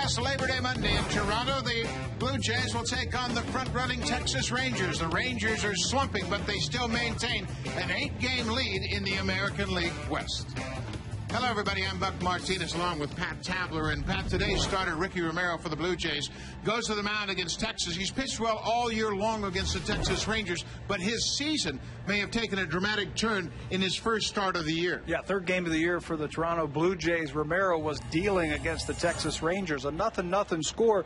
past Labor Day Monday in Toronto, the Blue Jays will take on the front-running Texas Rangers. The Rangers are slumping, but they still maintain an 8-game lead in the American League West. Hello, everybody. I'm Buck Martinez along with Pat Tabler. And Pat, today's starter, Ricky Romero for the Blue Jays, goes to the mound against Texas. He's pitched well all year long against the Texas Rangers, but his season may have taken a dramatic turn in his first start of the year. Yeah, third game of the year for the Toronto Blue Jays. Romero was dealing against the Texas Rangers. A 0-0 score.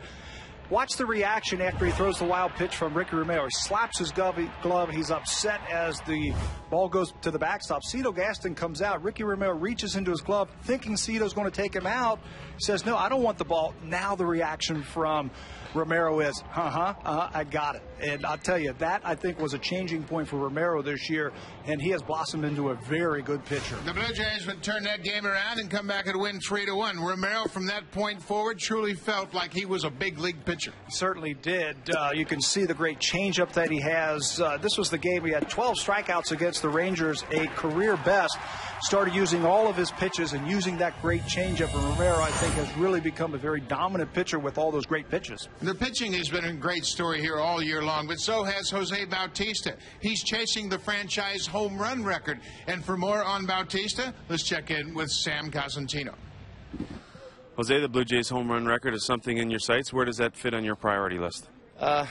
Watch the reaction after he throws the wild pitch from Ricky Romero. He slaps his glove. He's upset as the ball goes to the backstop. Cito Gaston comes out. Ricky Romero reaches into his glove, thinking Cito's going to take him out. He says, no, I don't want the ball. Now the reaction from Romero is, I got it. And I'll tell you, that I think was a changing point for Romero this year, and he has blossomed into a very good pitcher. The Blue Jays would turn that game around and come back and win 3-1. Romero, from that point forward, truly felt like he was a big league pitcher. He certainly did. You can see the great changeup that he has. This was the game he had 12 strikeouts against the Rangers, a career best. Started using all of his pitches and using that great changeup. And Romero, I think, has really become a very dominant pitcher with all those great pitches. The pitching has been a great story here all year long, but so has Jose Bautista. He's chasing the franchise home run record. And for more on Bautista, let's check in with Sam Cosentino. Jose, the Blue Jays home run record is something in your sights. Where does that fit on your priority list? I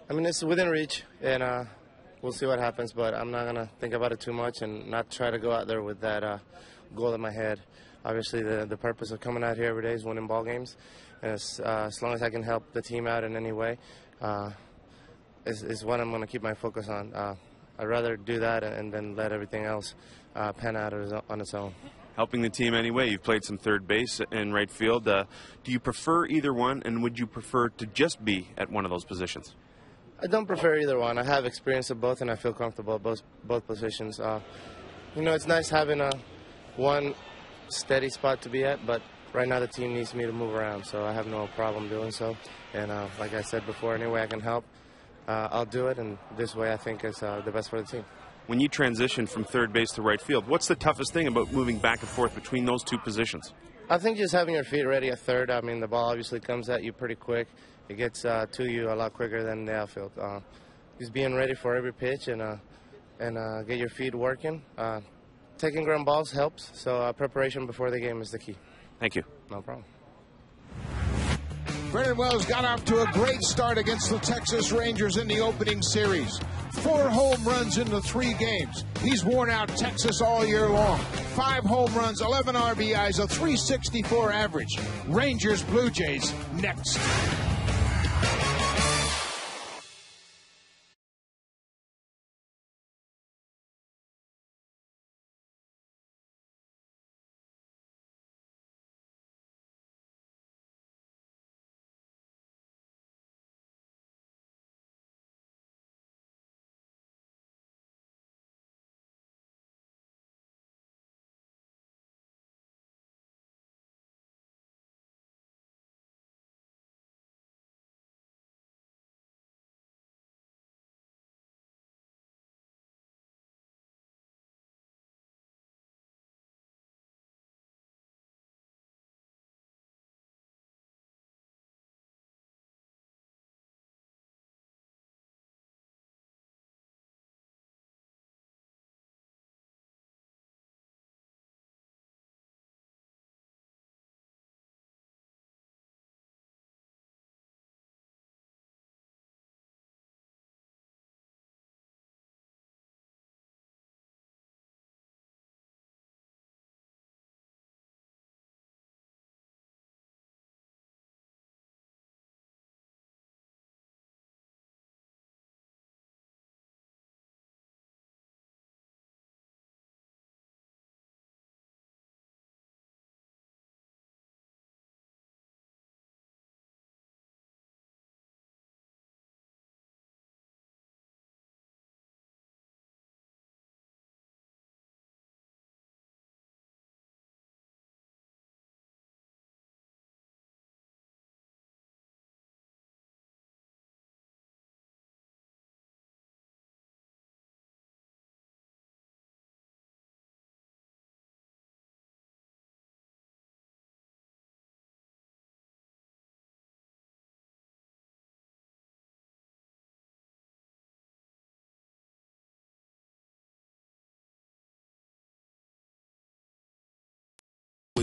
mean, it's within reach, and we'll see what happens, but I'm not going to think about it too much and not try to go out there with that goal in my head. Obviously, the purpose of coming out here every day is winning ball games, and as long as I can help the team out in any way, is what I'm going to keep my focus on. I'd rather do that and then let everything else pan out on its own. Helping the team anyway. You've played some third base and right field. Do you prefer either one, and would you prefer to just be at one of those positions? I don't prefer either one. I have experience of both, and I feel comfortable at both positions. You know, it's nice having one steady spot to be at, but right now the team needs me to move around, so I have no problem doing so. And like I said before, any way I can help, I'll do it, and this way I think is the best for the team. When you transition from third base to right field, what's the toughest thing about moving back and forth between those two positions? I think just having your feet ready at third. I mean, the ball obviously comes at you pretty quick. It gets to you a lot quicker than the outfield. Just being ready for every pitch and get your feet working. Taking ground balls helps, so preparation before the game is the key. Thank you. No problem. Brennan Wells got off to a great start against the Texas Rangers in the opening series. 4 home runs into 3 games. He's worn out Texas all year long. 5 home runs, 11 RBIs, a .364 average. Rangers, Blue Jays, next.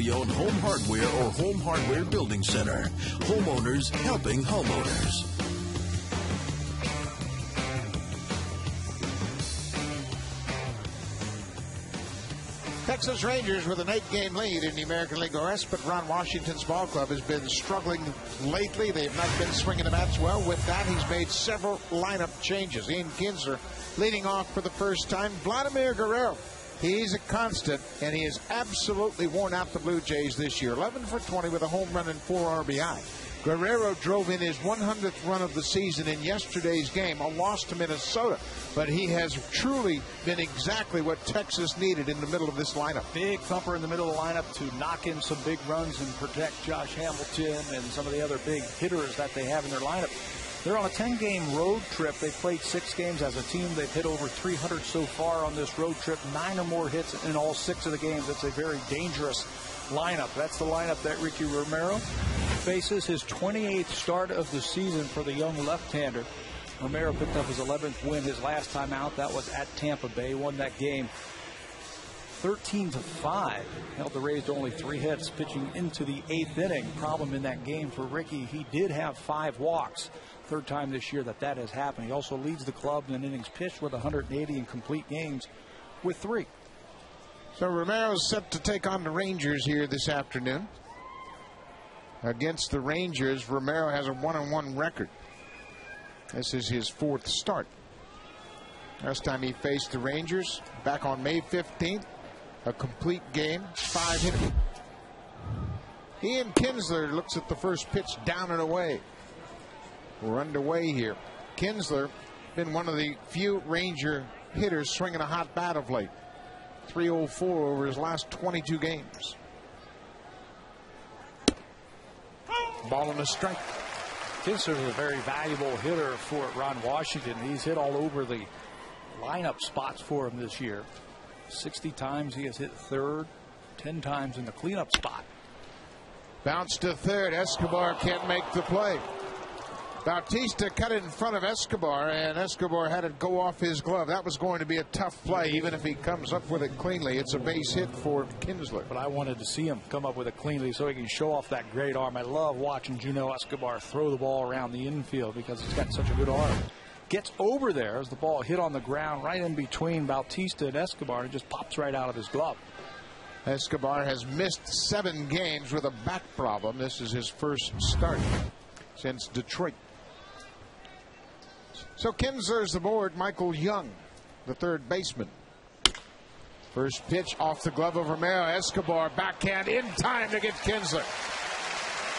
family-owned home hardware or home hardware building center. Homeowners helping homeowners. Texas Rangers with an 8-game lead in the American League West, but Ron Washington's ball club has been struggling lately. They've not been swinging the bats well. With that, he's made several lineup changes. Ian Kinsler leading off for the first time. Vladimir Guerrero, he's a constant, and he has absolutely worn out the Blue Jays this year. 11 for 20 with a home run and 4 RBI. Guerrero drove in his 100th run of the season in yesterday's game, a loss to Minnesota. But he has truly been exactly what Texas needed in the middle of this lineup. Big thumper in the middle of the lineup to knock in some big runs and protect Josh Hamilton and some of the other big hitters that they have in their lineup. They're on a 10-game road trip. They've played 6 games as a team. They've hit over 300 so far on this road trip, 9 or more hits in all 6 of the games. It's a very dangerous lineup. That's the lineup that Ricky Romero faces, his 28th start of the season for the young left-hander. Romero picked up his 11th win his last time out. That was at Tampa Bay. Won that game 13-5. Held the Rays to only 3 hits, pitching into the 8th inning. Problem in that game for Ricky, he did have 5 walks. Third time this year that has happened. He also leads the club in innings pitched with 180 in complete games with 3. So Romero's set to take on the Rangers here this afternoon. Against the Rangers, Romero has a 1-1 record. This is his 4th start. Last time he faced the Rangers, back on May 15th, a complete game, 5 hits. Ian Kinsler looks at the first pitch, down and away. We're underway here. Kinsler, been one of the few Ranger hitters swinging a hot bat of late. 304 over his last 22 games. Ball and a strike. Kinsler is a very valuable hitter for Ron Washington. He's hit all over the lineup spots for him this year. 60 times he has hit third, 10 times in the cleanup spot. Bounce to third. Escobar can't make the play. Bautista cut it in front of Escobar, and Escobar had it go off his glove. That was going to be a tough play, even if he comes up with it cleanly. It's a base hit for Kinsler. But I wanted to see him come up with it cleanly so he can show off that great arm. I love watching Juno Escobar throw the ball around the infield because he's got such a good arm. Gets over there as the ball hit on the ground right in between Bautista and Escobar, and just pops right out of his glove. Escobar has missed 7 games with a back problem. This is his first start since Detroit. So Kinsler's aboard. Michael Young, the third baseman. First pitch off the glove of Romero. Escobar backhand in time to get Kinsler.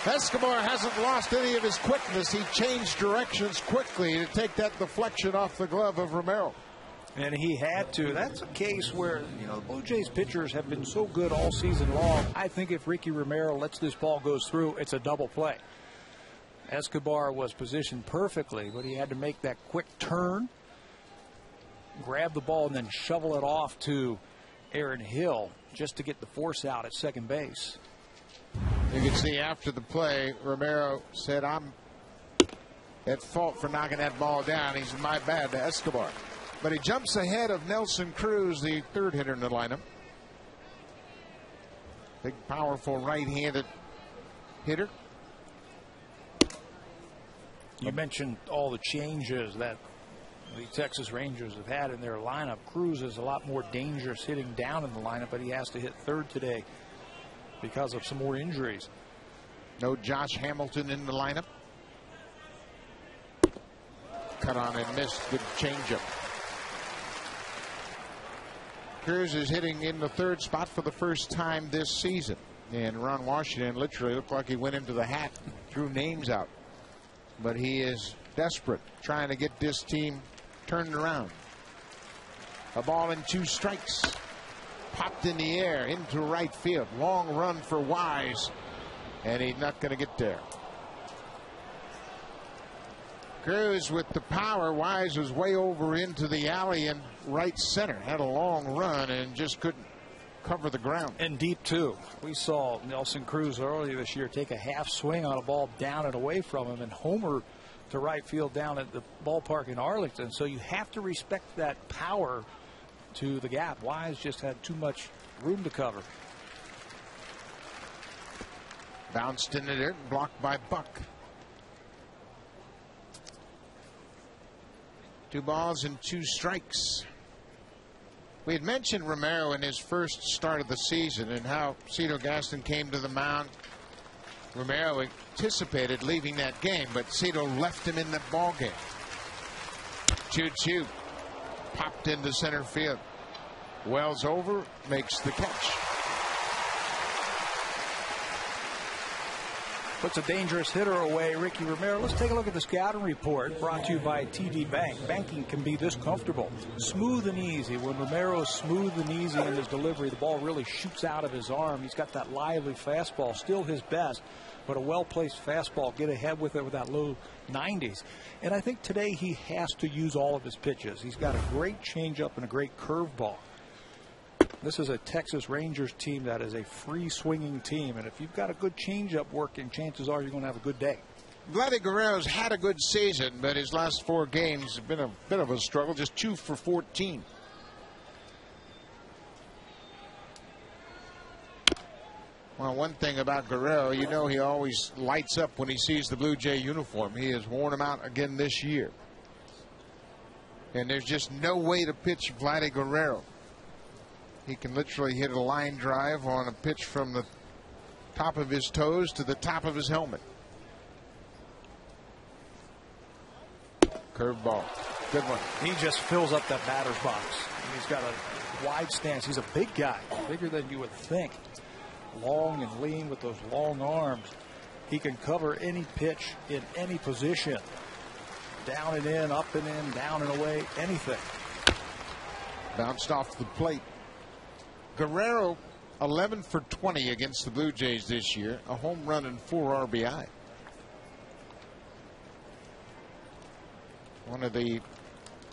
Escobar hasn't lost any of his quickness. He changed directions quickly to take that deflection off the glove of Romero. And he had to. That's a case where, the Blue Jays pitchers have been so good all season long. I think if Ricky Romero lets this ball go through, it's a double play. Escobar was positioned perfectly, but he had to make that quick turn, grab the ball, and then shovel it off to Aaron Hill just to get the force out at second base. You can see after the play, Romero said, "I'm at fault for knocking that ball down. He's my bad to Escobar." But he jumps ahead of Nelson Cruz, the third hitter in the lineup. Big, powerful right-handed hitter. You mentioned all the changes that the Texas Rangers have had in their lineup. Cruz is a lot more dangerous hitting down in the lineup, but he has to hit third today because of some more injuries. No Josh Hamilton in the lineup. Cut on and missed. Good changeup. Cruz is hitting in the third spot for the first time this season. And Ron Washington literally looked like he went into the hat, threw names out. But he is desperate, trying to get this team turned around. A ball and 2 strikes. Popped in the air into right field. Long run for Wise. And he's not going to get there. Cruz with the power. Wise was way over into the alley in right center. Had a long run and just couldn't cover the ground. And deep, too. We saw Nelson Cruz earlier this year take a half swing on a ball down and away from him and homer to right field down at the ballpark in Arlington. So you have to respect that power to the gap. Wise just had too much room to cover. Bounced into there, blocked by Buck. 2 balls and 2 strikes. We had mentioned Romero in his first start of the season and how Cito Gaston came to the mound. Romero anticipated leaving that game, but Cito left him in the ball game. 2-2. Popped into center field. Wells over, makes the catch. Puts a dangerous hitter away, Ricky Romero. Let's take a look at the scouting report brought to you by TD Bank. Banking can be this comfortable, smooth and easy. When Romero is smooth and easy in his delivery, the ball really shoots out of his arm. He's got that lively fastball, still his best, but a well-placed fastball. Get ahead with it with that low 90s. And I think today he has to use all of his pitches. He's got a great changeup and a great curveball. This is a Texas Rangers team that is a free swinging team, and if you've got a good changeup working, chances are you're going to have a good day. Vladdy Guerrero's had a good season, but his last 4 games have been a bit of a struggle, just 2 for 14. Well, one thing about Guerrero, you know he always lights up when he sees the Blue Jay uniform. He has worn him out again this year. And there's just no way to pitch Vladdy Guerrero. He can literally hit a line drive on a pitch from the top of his toes to the top of his helmet. Curveball. Good one. He just fills up that batter's box. He's got a wide stance. He's a big guy, bigger than you would think. Long and lean with those long arms. He can cover any pitch in any position. Down and in, up and in, down and away, anything. Bounced off the plate. Guerrero 11 for 20 against the Blue Jays this year, a home run and 4 RBI. One of the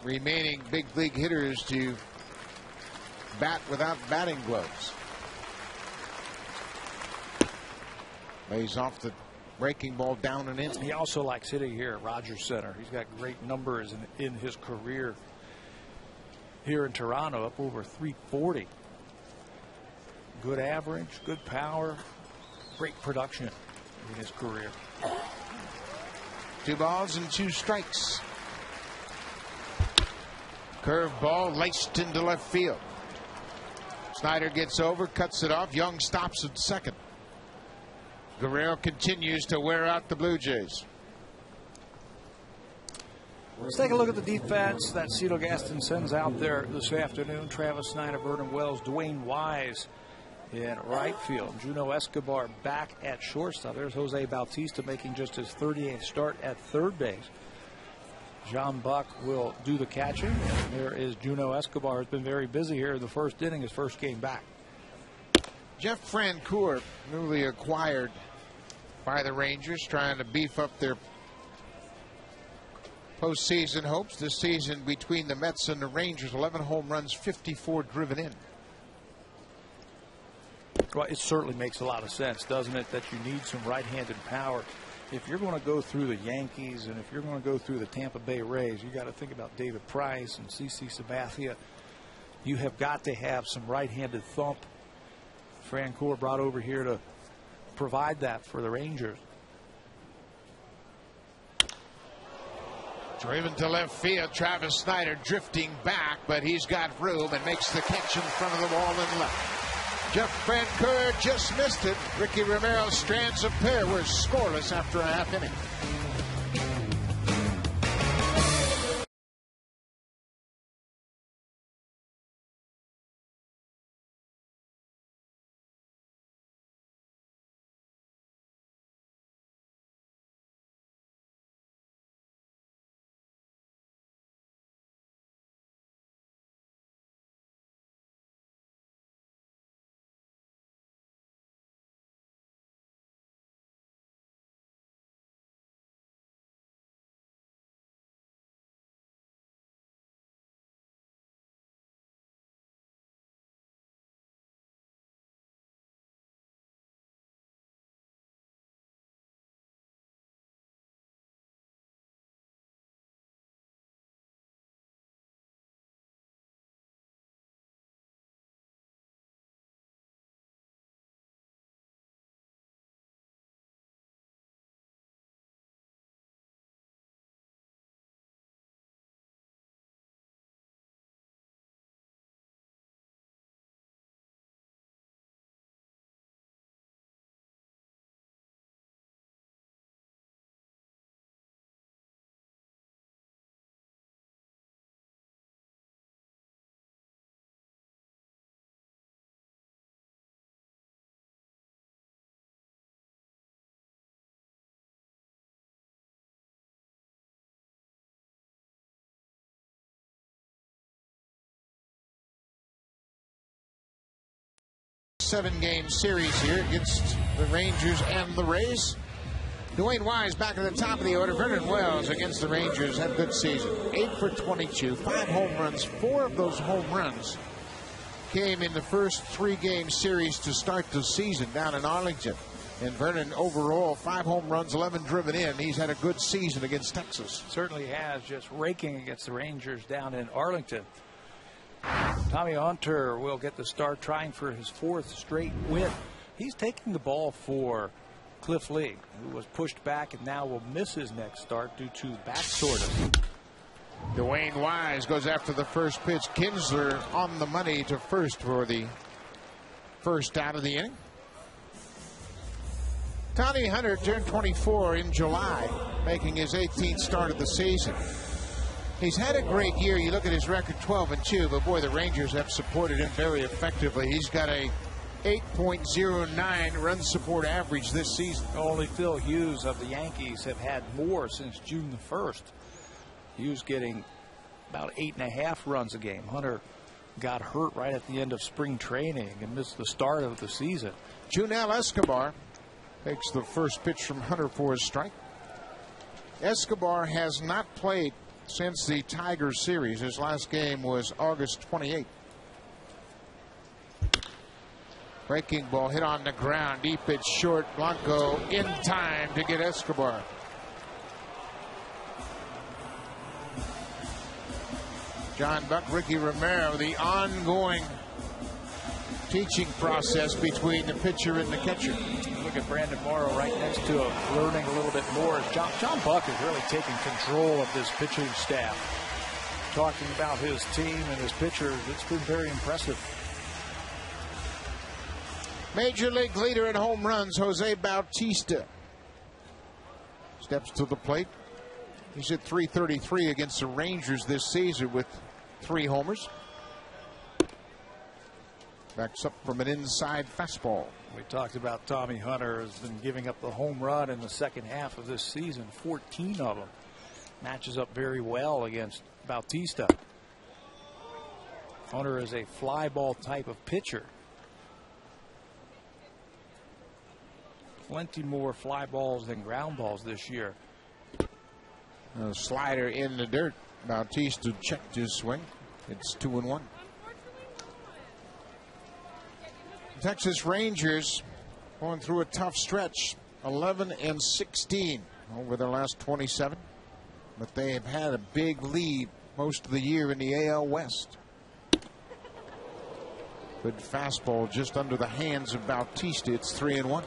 remaining big league hitters to bat without batting gloves. Lays off the breaking ball down and in. He also likes hitting here at Rogers Center. He's got great numbers in his career here in Toronto, up over 340. Good average, good power, great production in his career. 2 balls and 2 strikes. Curveball laced into left field. Snyder gets over, cuts it off. Young stops at second. Guerrero continues to wear out the Blue Jays. Let's take a look at the defense that Cito Gaston sends out there this afternoon. Travis Snyder, Vernon Wells, Dwayne Wise in right field. Juno Escobar back at shortstop. There's Jose Bautista making just his 38th start at third base. John Buck will do the catching. And there is Juno Escobar, who's been very busy here in the first inning, his first game back. Jeff Francoeur, newly acquired by the Rangers, trying to beef up their postseason hopes this season between the Mets and the Rangers. 11 home runs, 54 driven in. Well, it certainly makes a lot of sense, doesn't it, that you need some right-handed power. If you're going to go through the Yankees and if you're going to go through the Tampa Bay Rays, you got to think about David Price and CC Sabathia. You have got to have some right-handed thump. Francoeur brought over here to provide that for the Rangers. Driven to left field. Travis Snyder drifting back, but he's got room and makes the catch in front of the wall and left. Jeff Francoeur just missed it. Ricky Romero's strands of pair were scoreless after a half inning. 7-game series here against the Rangers and the Rays. Dwayne Wise back at the top of the order. Vernon Wells against the Rangers had a good season. 8 for 22, 5 home runs. 4 of those home runs came in the first 3-game series to start the season down in Arlington. And Vernon overall 5 home runs, 11 driven in. He's had a good season against Texas. Certainly has, just raking against the Rangers down in Arlington. Tommy Hunter will get the start, trying for his 4th straight win. He's taking the ball for Cliff Lee, who was pushed back and now will miss his next start due to back soreness. Dwayne Wise goes after the first pitch. Kinsler on the money to first for the first out of the inning. Tommy Hunter turned 24 in July, making his 18th start of the season. He's had a great year. You look at his record, 12-2, but boy, the Rangers have supported him very effectively. He's got a 8.09 run support average this season. Only Phil Hughes of the Yankees have had more since June the 1st. Hughes getting about 8.5 runs a game. Hunter got hurt right at the end of spring training and missed the start of the season. Junel Escobar takes the first pitch from Hunter for a strike. Escobar has not played since the Tigers series. His last game was August 28th. Breaking ball hit on the ground. Deep pitch short. Blanco in time to get Escobar. John Buck, Ricky Romero, the ongoing teaching process between the pitcher and the catcher. Look at Brandon Morrow right next to him, learning a little bit more. John Buck is really taking control of this pitching staff. Talking about his team and his pitchers, it's been very impressive. Major league leader in home runs, Jose Bautista, steps to the plate. He's at .333 against the Rangers this season with 3 homers. Backs up from an inside fastball. We talked about Tommy Hunter has been giving up the home run in the second half of this season, 14 of them. Matches up very well against Bautista. Hunter is a fly ball type of pitcher. Plenty more fly balls than ground balls this year. A slider in the dirt. Bautista checked his swing. It's 2-1. Texas Rangers going through a tough stretch. 11-16 over their last 27. But they have had a big lead most of the year in the AL West. Good fastball just under the hands of Bautista. It's 3-1.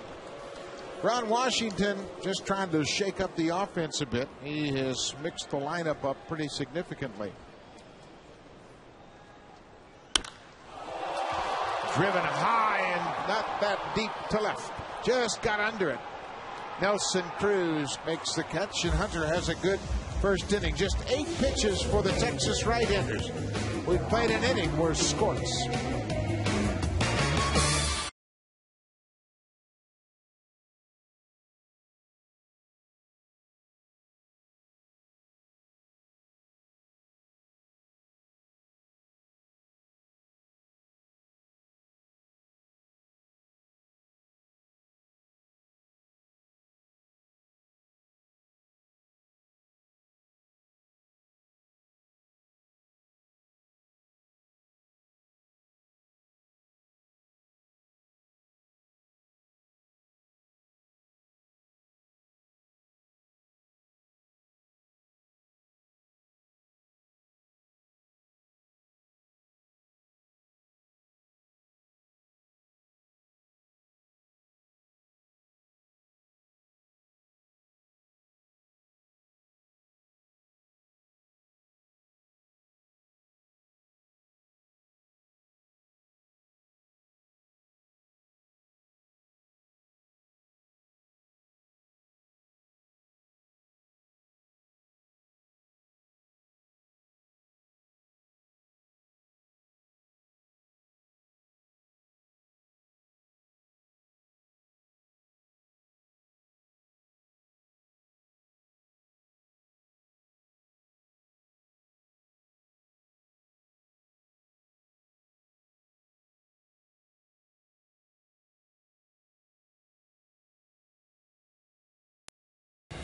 Ron Washington just trying to shake up the offense a bit. He has mixed the lineup up pretty significantly. Driven high and not that deep to left. Just got under it. Nelson Cruz makes the catch, and Hunter has a good first inning. Just 8 pitches for the Texas right-handers. We've played an inning worth scoreless.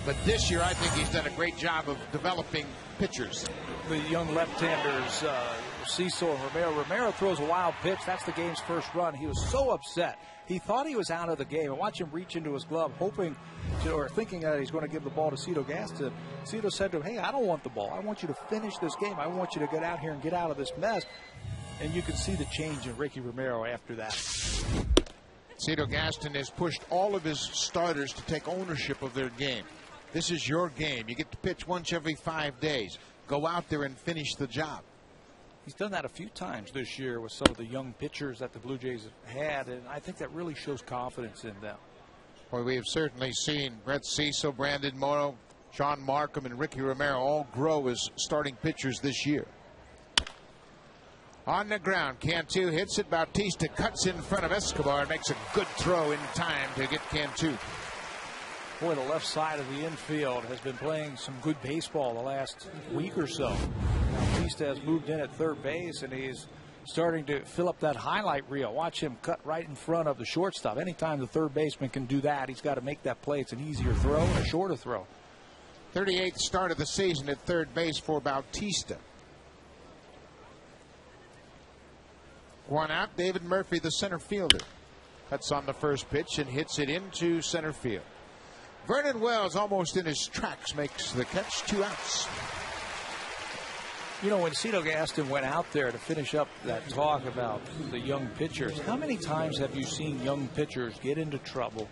But this year, I think he's done a great job of developing pitchers. The young left-handers, Cecil and Romero. Romero throws a wild pitch. That's the game's first run. He was so upset. He thought he was out of the game. And watch him reach into his glove, hoping to, or thinking that he's going to give the ball to Cito Gaston. Cito said to him, hey, I don't want the ball. I want you to finish this game. I want you to get out here and get out of this mess. And you can see the change in Ricky Romero after that. Cito Gaston has pushed all of his starters to take ownership of their game. This is your game. You get to pitch once every 5 days. Go out there and finish the job. He's done that a few times this year with some of the young pitchers that the Blue Jays have had, and I think that really shows confidence in them. Boy, we have certainly seen Brett Cecil, Brandon Morrow, Sean Markham, and Ricky Romero all grow as starting pitchers this year. On the ground, Cantu hits it. Bautista cuts in front of Escobar and makes a good throw in time to get Cantu. Boy, the left side of the infield has been playing some good baseball the last week or so. Bautista has moved in at third base, and he's starting to fill up that highlight reel. Watch him cut right in front of the shortstop. Anytime the third baseman can do that, he's got to make that play. It's an easier throw and a shorter throw. 38th start of the season at third base for Bautista. One out, David Murphy, the center fielder. Cuts on the first pitch and hits it into center field. Vernon Wells, almost in his tracks, makes the catch. 2 outs. You know, when Cito Gaston went out there to finish up that talk about the young pitchers, how many times have you seen young pitchers get into trouble?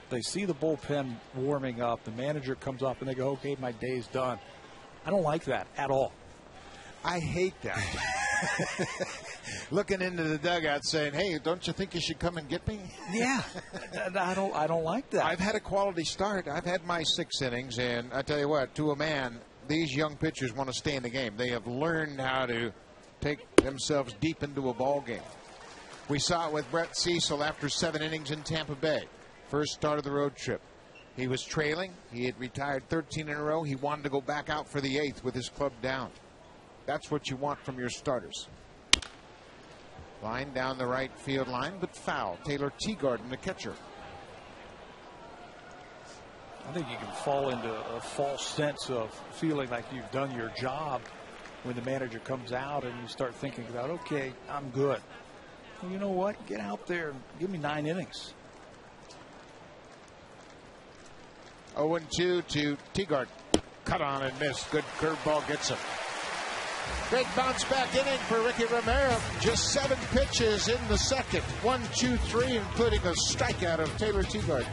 They see the bullpen warming up, the manager comes up and they go, okay, my day's done. I don't like that at all. I hate that. Looking into the dugout saying, hey, don't you think you should come and get me? Yeah, I don't like that. I've had a quality start. I've had my 6 innings, and I tell you what, to a man, these young pitchers want to stay in the game. They have learned how to take themselves deep into a ball game. We saw it with Brett Cecil after 7 innings in Tampa Bay. First start of the road trip. He was trailing. He had retired 13 in a row. He wanted to go back out for the 8th with his club down. That's what you want from your starters. Line down the right field line, but foul. Taylor Teagarden, the catcher. I think you can fall into a false sense of feeling like you've done your job when the manager comes out and you start thinking about, okay, I'm good. Well, you know what? Get out there and give me 9 innings. 0-2 to Teagarden. Cut on and missed. Good curveball gets him. Great bounce back inning for Ricky Romero. Just 7 pitches in the second. 1, 2, 3, including a strikeout of Taylor Teagarden.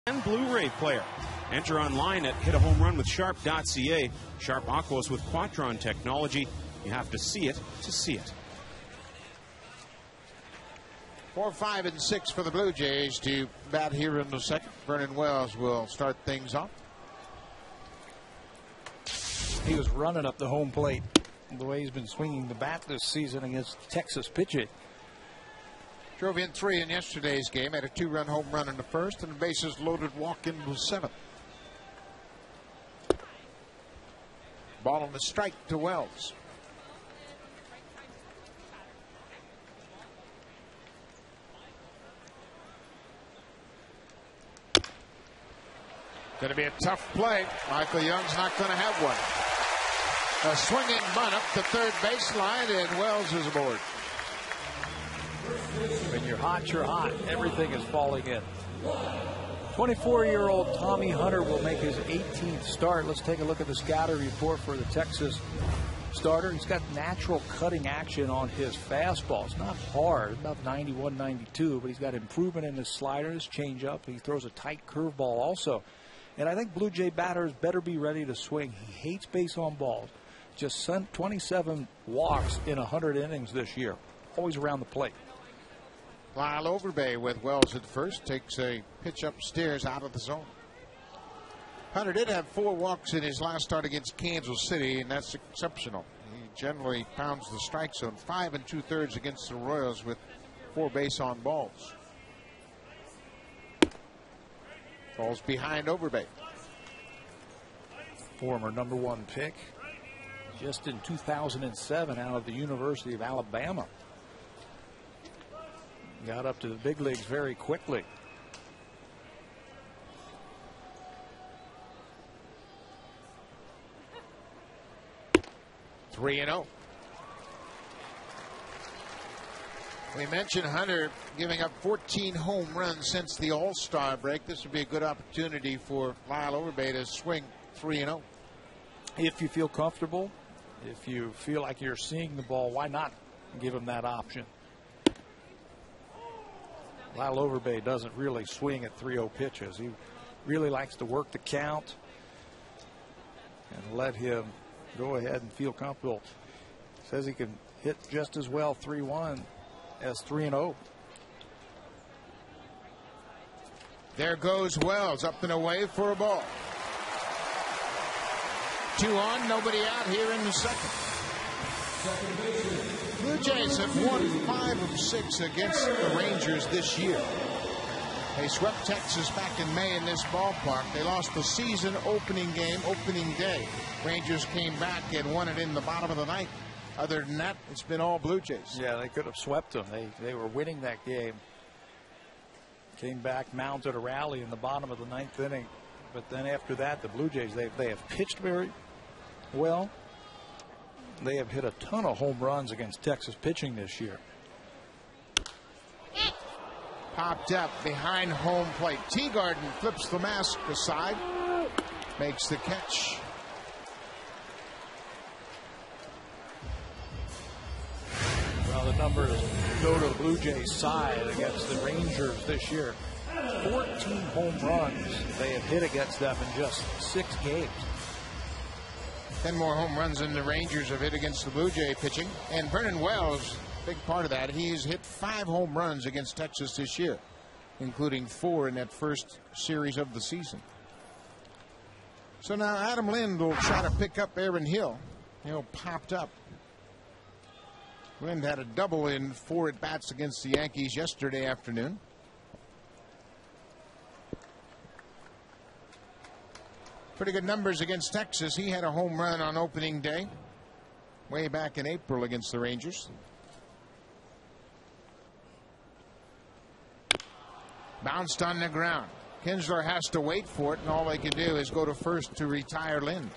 And Blu-ray player. Enter online at hitahomerunwithsharp.ca. Sharp Aquos with Quatron technology. You have to see it to see it. 4, 5, and 6 for the Blue Jays to bat here in the second. Vernon Wells will start things off. He was running up the home plate the way he's been swinging the bat this season against Texas pitching. Drove in 3 in yesterday's game. Had a 2-run home run in the first and a bases loaded walk in the 7th. Ball on the strike to Wells. Going to be a tough play. Michael Young's not going to have one. A swinging bunt up the third baseline, and Wells is aboard. When you're hot, you're hot. Everything is falling in. 24-year-old Tommy Hunter will make his 18th start. Let's take a look at the scouting report for the Texas starter. He's got natural cutting action on his fastball. It's not hard, about 91, 92, but he's got improvement in his slider, his changeup. He throws a tight curveball also. And I think Blue Jay batters better be ready to swing. He hates base on balls. Just sent 27 walks in 100 innings this year. Always around the plate. Lyle Overbay with Wells at first. Takes a pitch upstairs out of the zone. Hunter did have 4 walks in his last start against Kansas City, and that's exceptional. He generally pounds the strike zone. 5 2/3 against the Royals with 4 base on balls. Falls behind Overbay. Former #1 pick just in 2007 out of the University of Alabama. Got up to the big leagues very quickly. Three and 0. We mentioned Hunter giving up 14 home runs since the All-Star break. This would be a good opportunity for Lyle Overbay to swing 3 and 0. If you feel comfortable, if you feel like you're seeing the ball, why not give him that option? Lyle Overbay doesn't really swing at 3-0 pitches. He really likes to work the count and let him go ahead and feel comfortable. Says he can hit just as well 3-1 as 3-0. There goes Wells, up and away for a ball. 2 on, nobody out here in the second. Blue Jays have won 5 of 6 against the Rangers this year. They swept Texas back in May in this ballpark. They lost the season opening game, opening day. Rangers came back and won it in the bottom of the ninth. Other than that, it's been all Blue Jays. Yeah, they could have swept them. They were winning that game. Came back, mounted a rally in the bottom of the 9th inning. But then after that, the Blue Jays, they have pitched very well. They have hit a ton of home runs against Texas pitching this year. Popped up behind home plate. Teagarden flips the mask aside. Makes the catch. Well, the numbers go to the Blue Jays' side against the Rangers this year. 14 home runs they have hit against them in just 6 games. 10 more home runs than the Rangers have hit against the Blue Jay pitching. And Vernon Wells, big part of that. He's hit 5 home runs against Texas this year, including 4 in that first series of the season. So now Adam Lind will try to pick up Aaron Hill. Hill popped up. Lind had a double in 4 at-bats against the Yankees yesterday afternoon. Pretty good numbers against Texas. He had a home run on opening day way back in April against the Rangers. Bounced on the ground. Kinsler has to wait for it, and all they can do is go to first to retire Lind.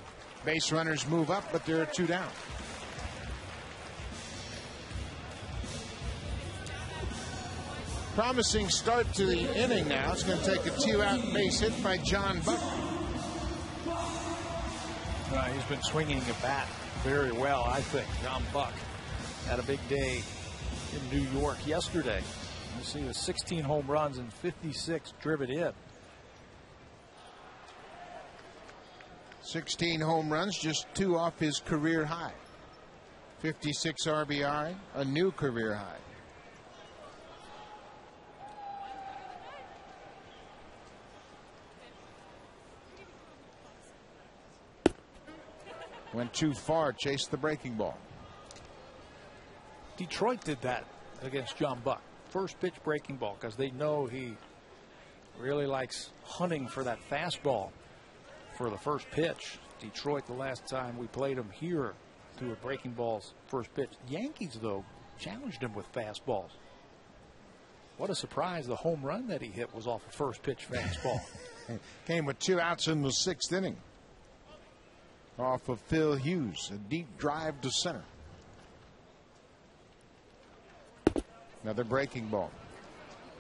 Base runners move up, but there are 2 down. Promising start to the inning now. It's going to take a 2-out base hit by John Buck. He's been swinging a bat very well, I think. John Buck had a big day in New York yesterday. You see the 16 home runs and 56 driven in. 16 home runs, just 2 off his career high. 56 RBI, a new career high. Went too far, chased the breaking ball. Detroit did that against John Buck. First pitch breaking ball, because they know he really likes hunting for that fastball for the first pitch. Detroit, the last time we played him here, threw a breaking balls first pitch. Yankees, though, challenged him with fastballs. What a surprise. The home run that he hit was off a first pitch fastball. Came with 2 outs in the 6th inning. Off of Phil Hughes, a deep drive to center. Another breaking ball.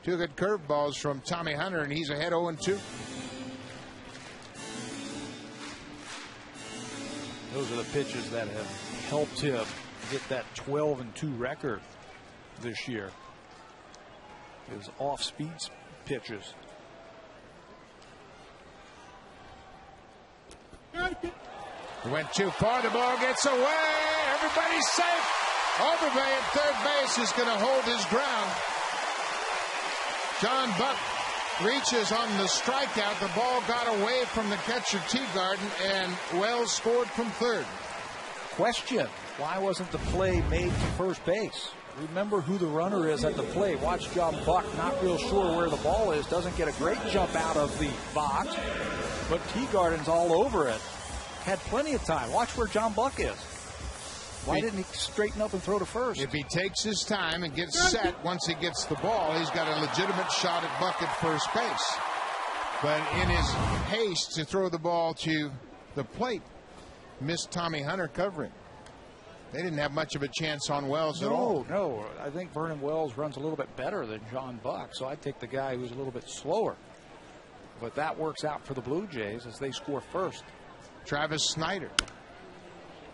2 good curveballs from Tommy Hunter, and he's ahead 0-2. Those are the pitches that have helped him get that 12-2 record this year. His off-speed pitches. Went too far. The ball gets away. Everybody's safe. Overbay at third base is going to hold his ground. John Buck reaches on the strikeout. The ball got away from the catcher Teagarden, and Wells scored from third. Question: why wasn't the play made to first base? Remember who the runner is at the plate. Watch John Buck, not real sure where the ball is. Doesn't get a great jump out of the box, but Teagarden's all over it. Had plenty of time. Watch where John Buck is. Why didn't he straighten up and throw to first? If he takes his time and gets set, once he gets the ball, he's got a legitimate shot at Buck at first base. But in his haste to throw the ball to the plate, missed Tommy Hunter covering. They didn't have much of a chance on Wells at all. No. I think Vernon Wells runs a little bit better than John Buck, so I'd take the guy who's a little bit slower. But that works out for the Blue Jays as they score first. Travis Snyder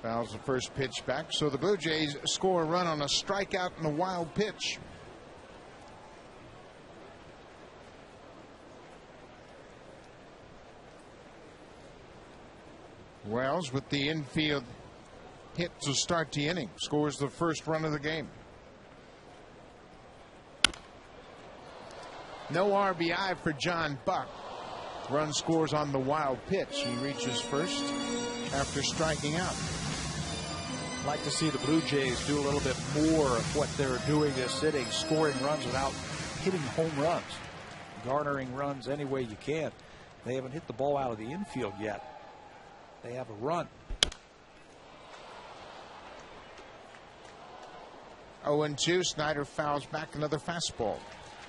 fouls the first pitch back, so the Blue Jays score a run on a strikeout and a wild pitch. Wells with the infield hit to start the inning, scores the first run of the game. No RBI for John Buck. Run scores on the wild pitch. He reaches first after striking out. I'd like to see the Blue Jays do a little bit more of what they're doing this inning, scoring runs without hitting home runs, garnering runs any way you can. They haven't hit the ball out of the infield yet. They have a run. 0-2. Snyder fouls back another fastball.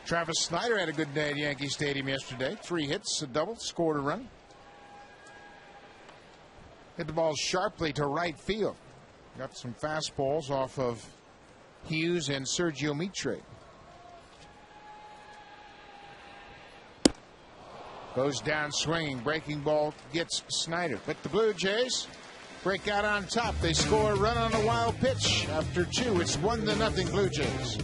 Travis Snyder had a good day at Yankee Stadium yesterday. 3 hits, a double, scored a run. Hit the ball sharply to right field. Got some fastballs off of Hughes and Sergio Mitre. Goes down swinging. Breaking ball gets Snyder. But the Blue Jays break out on top. They score a run on a wild pitch after 2. It's 1-0 Blue Jays.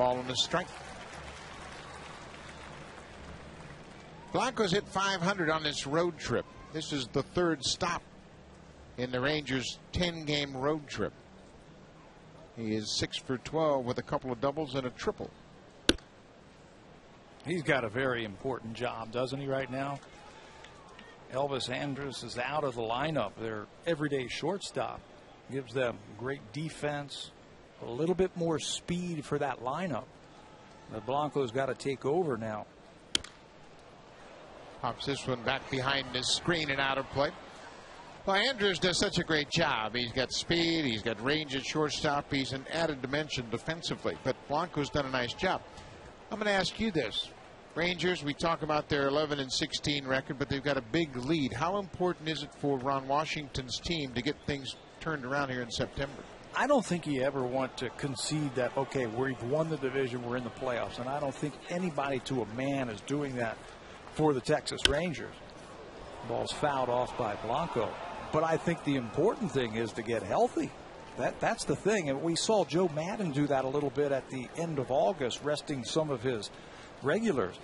ball and a strike. Blanco's hit .500 on this road trip. This is the third stop in the Rangers' 10-game road trip. He is 6 for 12 with a couple of doubles and a triple. He's got a very important job, doesn't he, right now? Elvis Andrus is out of the lineup. Their everyday shortstop gives them great defense, a little bit more speed for that lineup. The Blanco's got to take over now. Pops this one back behind the screen and out of play. Well, Andrews does such a great job. He's got speed, he's got range at shortstop, he's an added dimension defensively. But Blanco's done a nice job. I'm going to ask you this. Rangers, we talk about their 11-16 record, but they've got a big lead. How important is it for Ron Washington's team to get things turned around here in September? I don't think you ever want to concede that, okay, we've won the division, we're in the playoffs. And I don't think anybody to a man is doing that for the Texas Rangers. Ball's fouled off by Blanco. But I think the important thing is to get healthy. That's the thing. And we saw Joe Madden do that a little bit at the end of August, resting some of his regulars.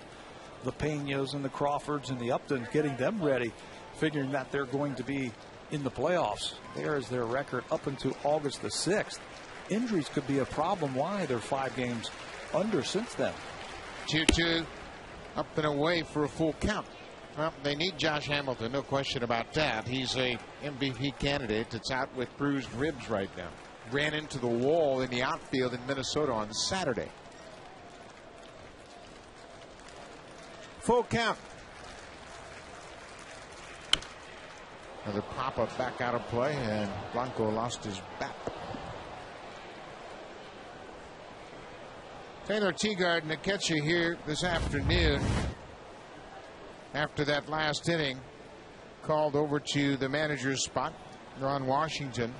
The Peñas and the Crawfords and the Uptons, getting them ready, figuring that they're going to be in the playoffs. There is their record up until August the 6th. Injuries could be a problem. Why? They're 5 games under since then. 2-2. Up and away for a full count. Well, they need Josh Hamilton, no question about that. He's a MVP candidate that's out with bruised ribs right now. Ran into the wall in the outfield in Minnesota on Saturday. Full count. Another pop-up back out of play, and Blanco lost his bat. Taylor Teagarden, the catcher here this afternoon, after that last inning, called over to the manager's spot. Ron Washington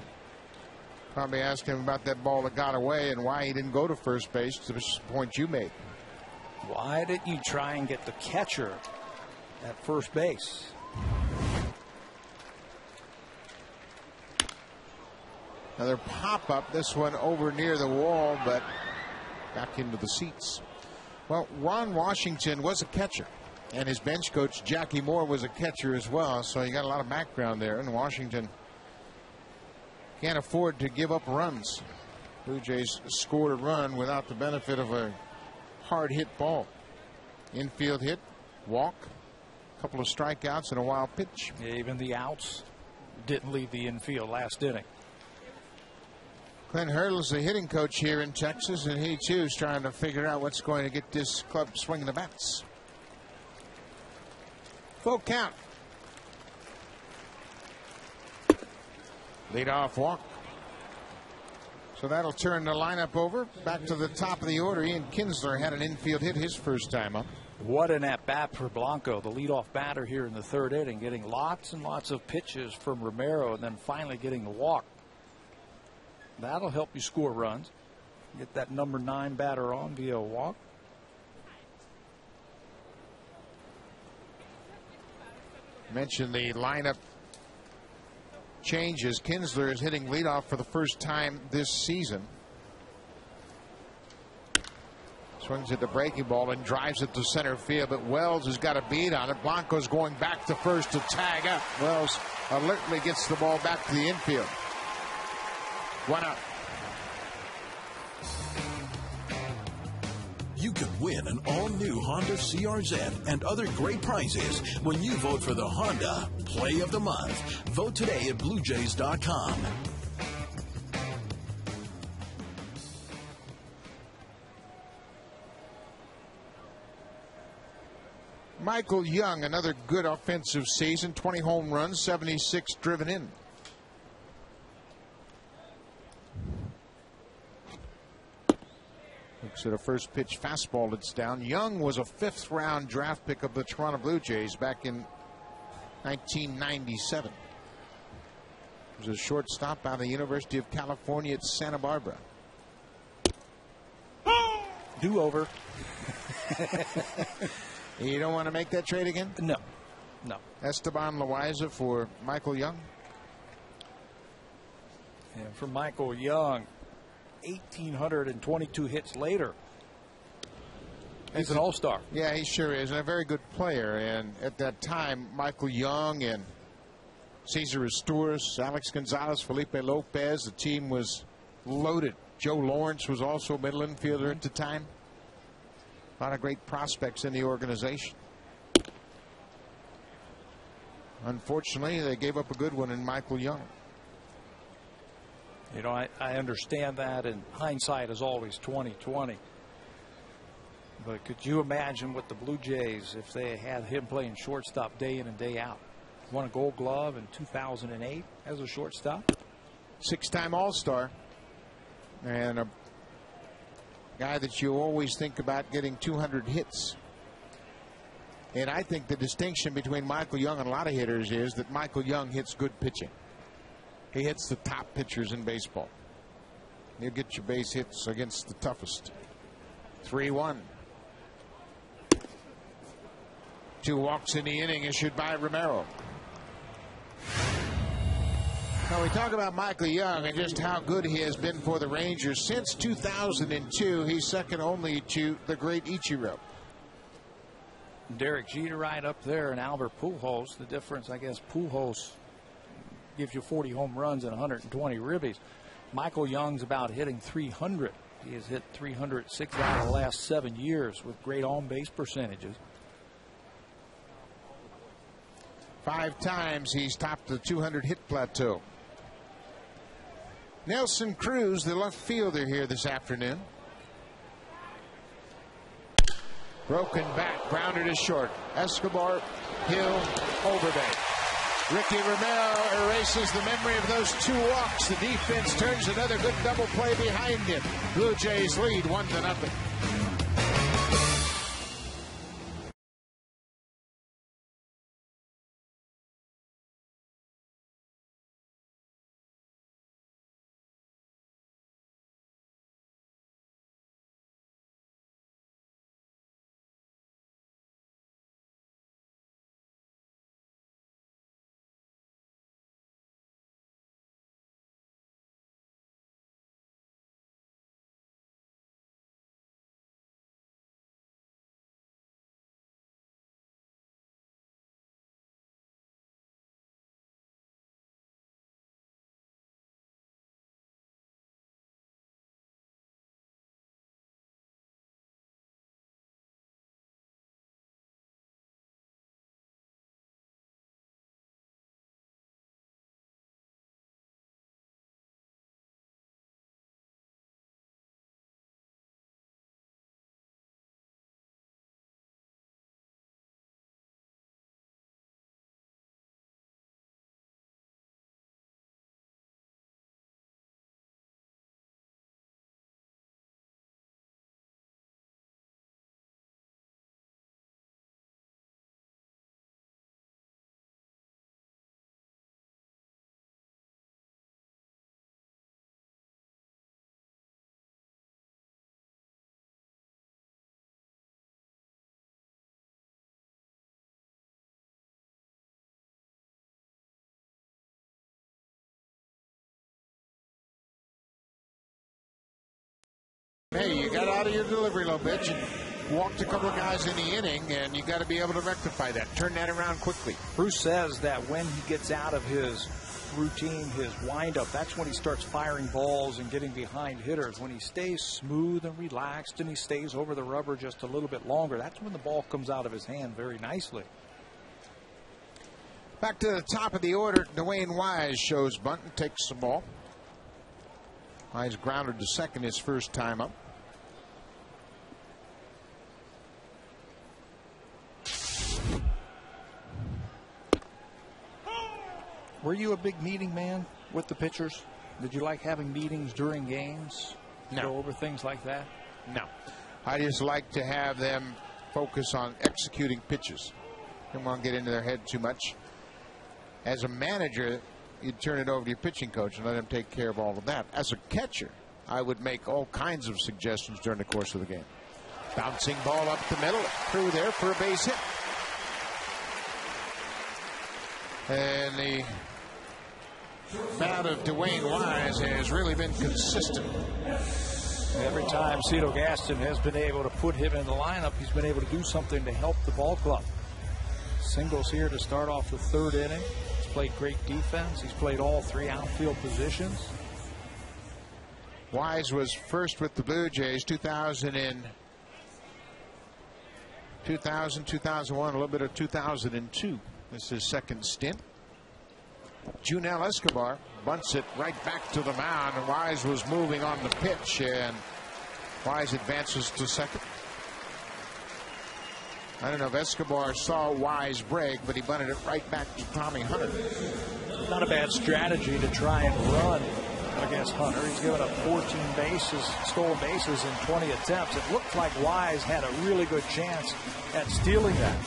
probably asked him about that ball that got away and why he didn't go to first base, to the point you made. Why didn't you try and get the catcher at first base? Another pop-up, this one over near the wall, but back into the seats. Well, Ron Washington was a catcher, and his bench coach Jackie Moore was a catcher as well, so you got a lot of background there. And Washington can't afford to give up runs. Blue Jays scored a run without the benefit of a hard hit ball. Infield hit, walk, a couple of strikeouts, and a wild pitch. Yeah, even the outs didn't leave the infield last inning. Clint Hurdle's the hitting coach here in Texas, and he too is trying to figure out what's going to get this club swinging the bats. Full count. Leadoff walk. So that'll turn the lineup over. Back to the top of the order. Ian Kinsler had an infield hit his first time up. What an at-bat for Blanco, the leadoff batter here in the third inning, getting lots and lots of pitches from Romero and then finally getting the walk. That'll help you score runs. Get that number 9 batter on via a walk. Mentioned the lineup changes. Kinsler is hitting leadoff for the first time this season. Swings at the breaking ball and drives it to center field, but Wells has got a beat on it. Blanco's going back to first to tag up. Wells alertly gets the ball back to the infield. 1 out. You can win an all-new Honda CRZ and other great prizes when you vote for the Honda Play of the Month. Vote today at BlueJays.com. Michael Young, another good offensive season. 20 home runs, 76 driven in. Looks at a first pitch fastball that's down. Young was a 5th round draft pick of the Toronto Blue Jays back in 1997. He was a shortstop out of the University of California at Santa Barbara. Do over. You don't want to make that trade again? No. No. Esteban Loaiza for Michael Young. And for Michael Young, 1,822 hits later, He's an all-star. Yeah, he sure is, and a very good player. And at that time, Michael Young and Cesar Asturias, Alex Gonzalez, Felipe Lopez, the team was loaded. Joe Lawrence was also a middle infielder at the time. A lot of great prospects in the organization. Unfortunately, they gave up a good one in Michael Young. You know, I understand that, and hindsight is always 20/20. But could you imagine what the Blue Jays, if they had him playing shortstop day in and day out? Won a Gold Glove in 2008 as a shortstop. 6-time All-Star. And a guy that you always think about getting 200 hits. And I think the distinction between Michael Young and a lot of hitters is that Michael Young hits good pitching. He hits the top pitchers in baseball. He'll get your base hits against the toughest. 3-1. 2 walks in the inning issued by Romero. Now we talk about Michael Young and just how good he has been for the Rangers. Since 2002, he's second only to the great Ichiro. Derek Jeter right up there, and Albert Pujols. The difference, I guess, Pujols gives you 40 home runs and 120 ribbies. Michael Young's about hitting 300. He has hit 306 out of the last 7 years with great on-base percentages. 5 times he's topped the 200 hit plateau. Nelson Cruz, the left fielder here this afternoon. Broken back, grounded to short. Escobar, Hill, Overbay. Ricky Romero erases the memory of those 2 walks. The defense turns another good double play behind him. Blue Jays lead 1-0. Hey, you got out of your delivery a little bit. You walked a couple of guys in the inning, and you got to be able to rectify that. Turn that around quickly. Bruce says that when he gets out of his routine, his windup, that's when he starts firing balls and getting behind hitters. When he stays smooth and relaxed and he stays over the rubber just a little bit longer, that's when the ball comes out of his hand very nicely. Back to the top of the order, Dwayne Wise shows bunt and takes the ball. Wise grounded to second his first time up. Were you a big meeting man with the pitchers? Did you like having meetings during games? No. Go over things like that? No. I just like to have them focus on executing pitches. Don't want to get into their head too much. As a manager, you'd turn it over to your pitching coach and let him take care of all of that. As a catcher, I would make all kinds of suggestions during the course of the game. Bouncing ball up the middle, through there for a base hit. And the bat of Dwayne Wise has really been consistent. Every time Cito Gaston has been able to put him in the lineup, he's been able to do something to help the ball club. Singles here to start off the third inning. He's played great defense. He's played all three outfield positions. Wise was first with the Blue Jays 2000, 2001, a little bit of 2002. This is his second stint. Junel Escobar bunts it right back to the mound. Wise was moving on the pitch, and Wise advances to second. I don't know if Escobar saw Wise break, but he bunted it right back to Tommy Hunter. Not a bad strategy to try and run against Hunter. He's given up 14 stolen bases in 20 attempts. It looked like Wise had a really good chance at stealing that.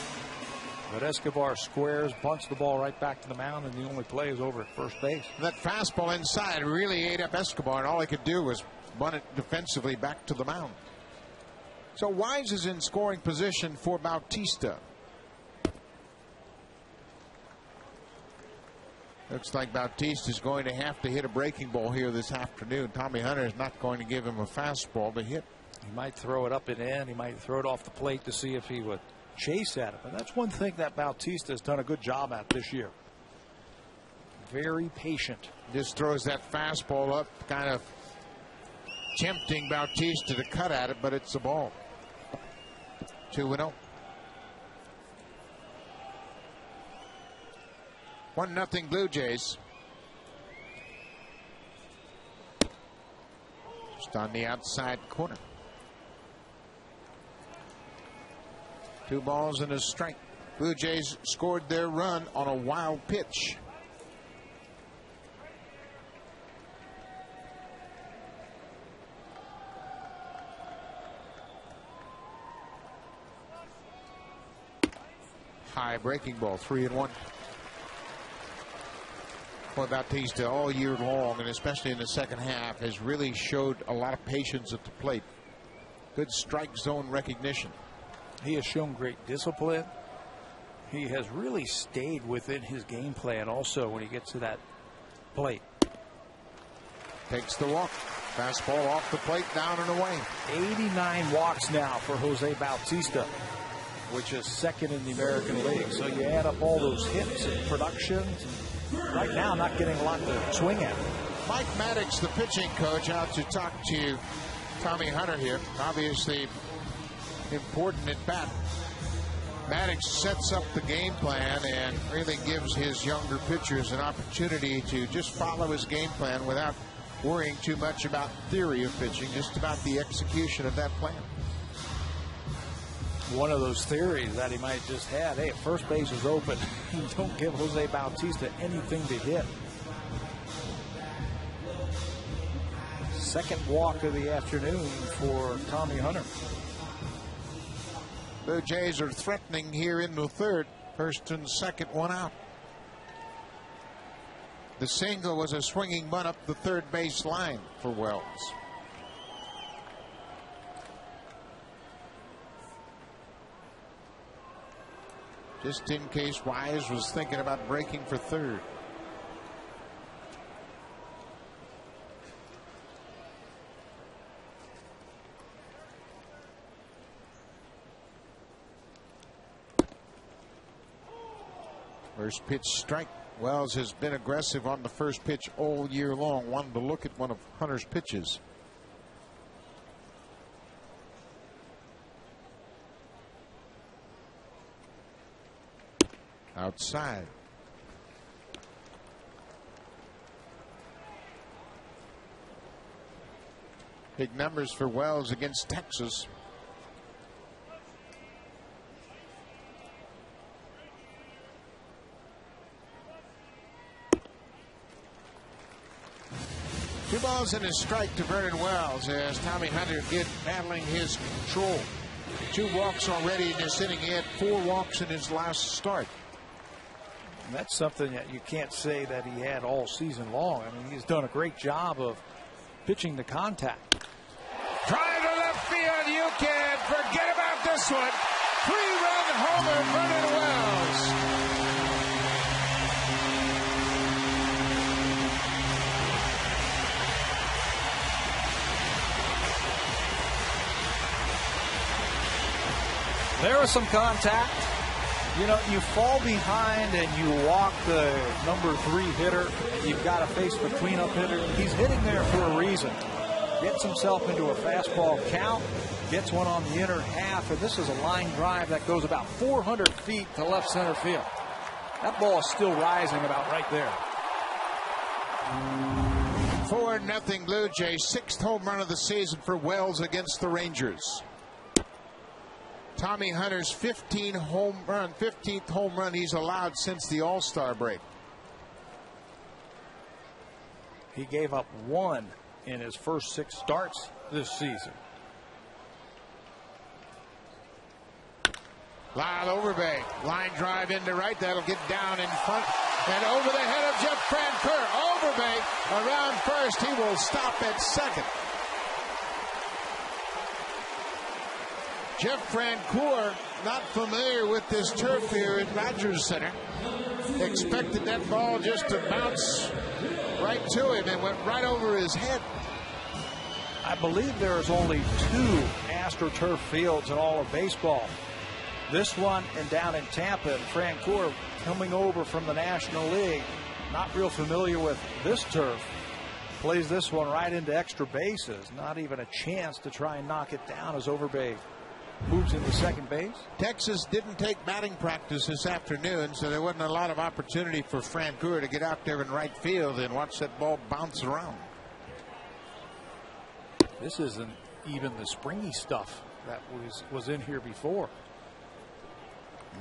But Escobar squares, bunts the ball right back to the mound, and the only play is over at first base. That fastball inside really ate up Escobar, and all he could do was bunt it defensively back to the mound. So Wise is in scoring position for Bautista. Looks like Bautista is going to have to hit a breaking ball here this afternoon. Tommy Hunter is not going to give him a fastball to hit. He might throw it up and in. He might throw it off the plate to see if he would chase at it. But that's one thing that Bautista has done a good job at this year. Very patient. Just throws that fastball up, kind of tempting Bautista to cut at it, but it's a ball. 2-0. 1-0 Blue Jays. Just on the outside corner. 2 balls and a strike. Blue Jays scored their run on a wild pitch. High breaking ball, 3-1. Boy, Bautista all year long, and especially in the second half, has really showed a lot of patience at the plate. Good strike zone recognition. He has shown great discipline. He has really stayed within his game plan also when he gets to that plate. Takes the walk. Fastball off the plate, down and away. 89 walks now for Jose Bautista, which is second in the American League. So you add up all those hits and production. Right now, not getting a lot to swing at. Mike Maddox, the pitching coach, out to talk to Tommy Hunter here. Obviously important at bat. Maddox sets up the game plan and really gives his younger pitchers an opportunity to just follow his game plan without worrying too much about theory of pitching, just about the execution of that plan. One of those theories that he might just have, hey, if first base is open, don't give Jose Bautista anything to hit. Second walk of the afternoon for Tommy Hunter. Blue Jays are threatening here in the third. First and second, one out. The single was a swinging bunt up the third base line for Wells. Just in case Wise was thinking about breaking for third. First pitch strike. Wells has been aggressive on the first pitch all year long. Wanted to look at one of Hunter's pitches. Outside. Big numbers for Wells against Texas. Two balls and a strike to Vernon Wells as Tommy Hunter battling his control. 2 walks already in this inning. He had 4 walks in his last start. And that's something that you can't say that he had all season long. I mean, he's done a great job of pitching the contact. Drive to left field. You can forget about this one. 3-run homer, Vernon Wells. There was some contact. You know, you fall behind and you walk the number 3 hitter. You've got a face between up hitter. He's hitting there for a reason. Gets himself into a fastball count. Gets one on the inner half. And this is a line drive that goes about 400 feet to left center field. That ball is still rising about right there. 4-0 Blue Jays. 6th home run of the season for Wells against the Rangers. Tommy Hunter's 15th home run he's allowed since the All-Star break. He gave up 1 in his first 6 starts this season. Lyle Overbay, line drive into right. That'll get down in front and over the head of Jeff Francoeur. Overbay around first. He will stop at second. Jeff Francoeur, not familiar with this turf here at Rogers Center, expected that ball just to bounce right to him and went right over his head. I believe there is only 2 AstroTurf fields in all of baseball. This one and down in Tampa. And Francoeur coming over from the National League, not real familiar with this turf, plays this one right into extra bases. Not even a chance to try and knock it down as Overbay moves into second base. Texas didn't take batting practice this afternoon, so there wasn't a lot of opportunity for Francoeur to get out there in right field and watch that ball bounce around. This isn't even the springy stuff that was in here before.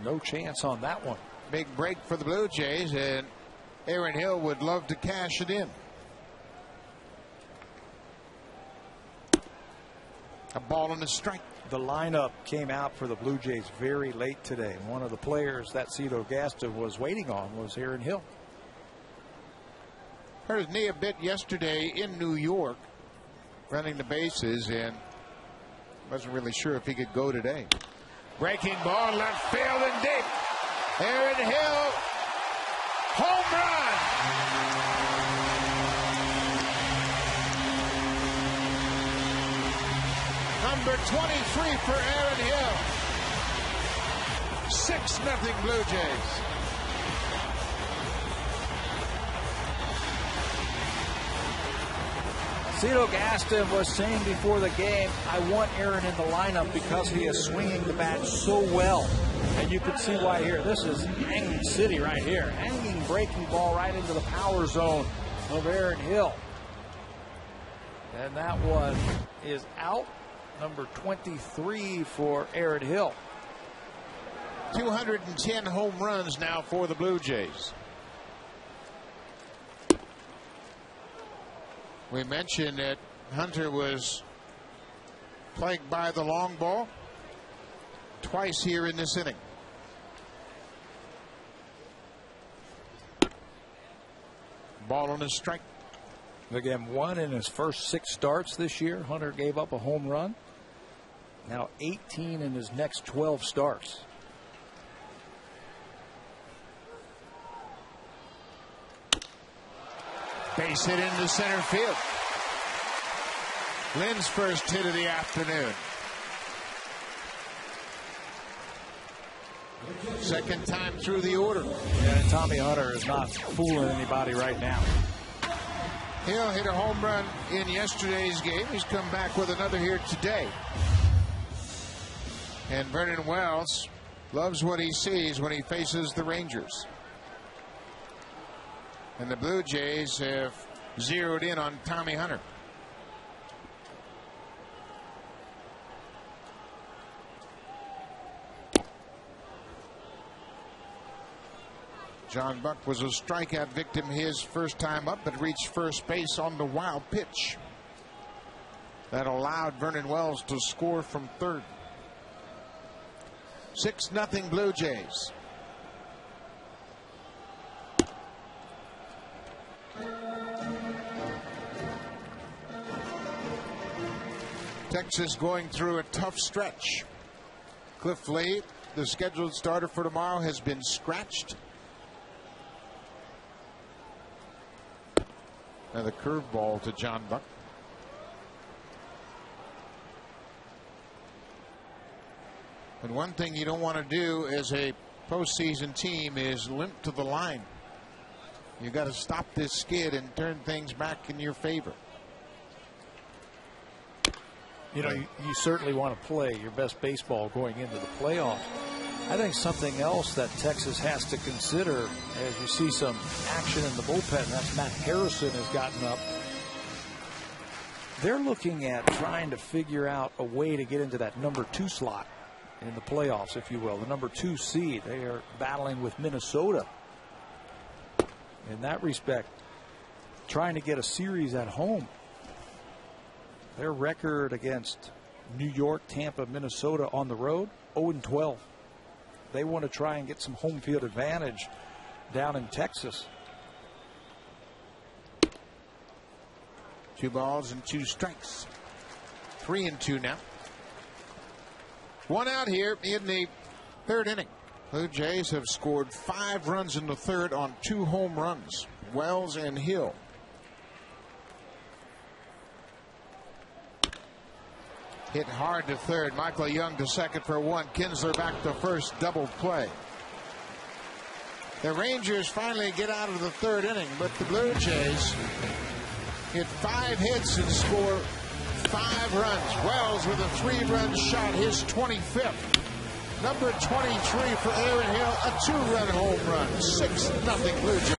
No chance on that one. Big break for the Blue Jays, and Aaron Hill would love to cash it in. A ball and a strike. The lineup came out for the Blue Jays very late today. One of the players that Cito Gaston was waiting on was Aaron Hill. Hurt his knee a bit yesterday in New York, running the bases, and wasn't really sure if he could go today. Breaking ball, left field and deep. Aaron Hill, home run. Number 23 for Aaron Hill. 6-0 Blue Jays. Cito Gaston was saying before the game, I want Aaron in the lineup because he is swinging the bat so well. And you can see why here. This is hanging city right here. Hanging breaking ball right into the power zone of Aaron Hill. And that one is out. Number 23 for Aaron Hill. 210 home runs now for the Blue Jays. We mentioned that Hunter was plagued by the long ball twice here in this inning. Ball on a strike. Again, 1 in his first 6 starts this year. Hunter gave up a home run. Now 18 in his next 12 starts. Base hit into center field. Lynn's first hit of the afternoon. Second time through the order. And Tommy Hunter is not fooling anybody right now. Hill hit a home run in yesterday's game. He's come back with another here today. And Vernon Wells loves what he sees when he faces the Rangers. And the Blue Jays have zeroed in on Tommy Hunter. John Buck was a strikeout victim his first time up, but reached first base on the wild pitch. That allowed Vernon Wells to score from third. 6-0 Blue Jays. Texas going through a tough stretch. Cliff Lee, the scheduled starter for tomorrow, has been scratched. Now the curveball to John Buck. And one thing you don't want to do as a postseason team is limp to the line. You got to stop this skid and turn things back in your favor. You know, you certainly want to play your best baseball going into the playoffs. I think something else that Texas has to consider as you see some action in the bullpen, that's Matt Harrison has gotten up. They're looking at trying to figure out a way to get into that number 2 slot in the playoffs, if you will, the number 2 seed. They are battling with Minnesota in that respect, trying to get a series at home. Their record against New York, Tampa, Minnesota on the road, 0-12. They want to try and get some home field advantage down in Texas. 2 balls and 2 strikes. 3-2 now. 1 out here in the 3rd inning. Blue Jays have scored 5 runs in the 3rd on 2 home runs. Wells and Hill. Hit hard to 3rd. Michael Young to 2nd for 1. Kinsler back to 1st. Double play. The Rangers finally get out of the 3rd inning, but the Blue Jays hit 5 hits and score 5 runs. Wells with a 3-run shot, his 25th. Number 23 for Aaron Hill, a 2-run home run. 6-0 Blue Jays.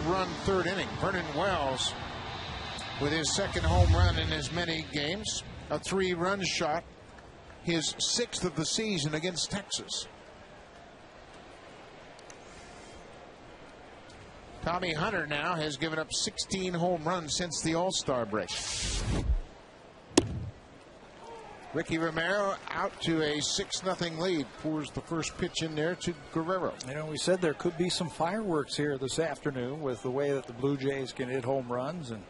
Run 3rd inning. Vernon Wells with his 2nd home run in as many games. A 3-run shot. His 6th of the season against Texas. Tommy Hunter now has given up 16 home runs since the All-Star break. Ricky Romero out to a 6-0 lead. Pours the first pitch in there to Guerrero. You know, we said there could be some fireworks here this afternoon with the way that the Blue Jays can hit home runs and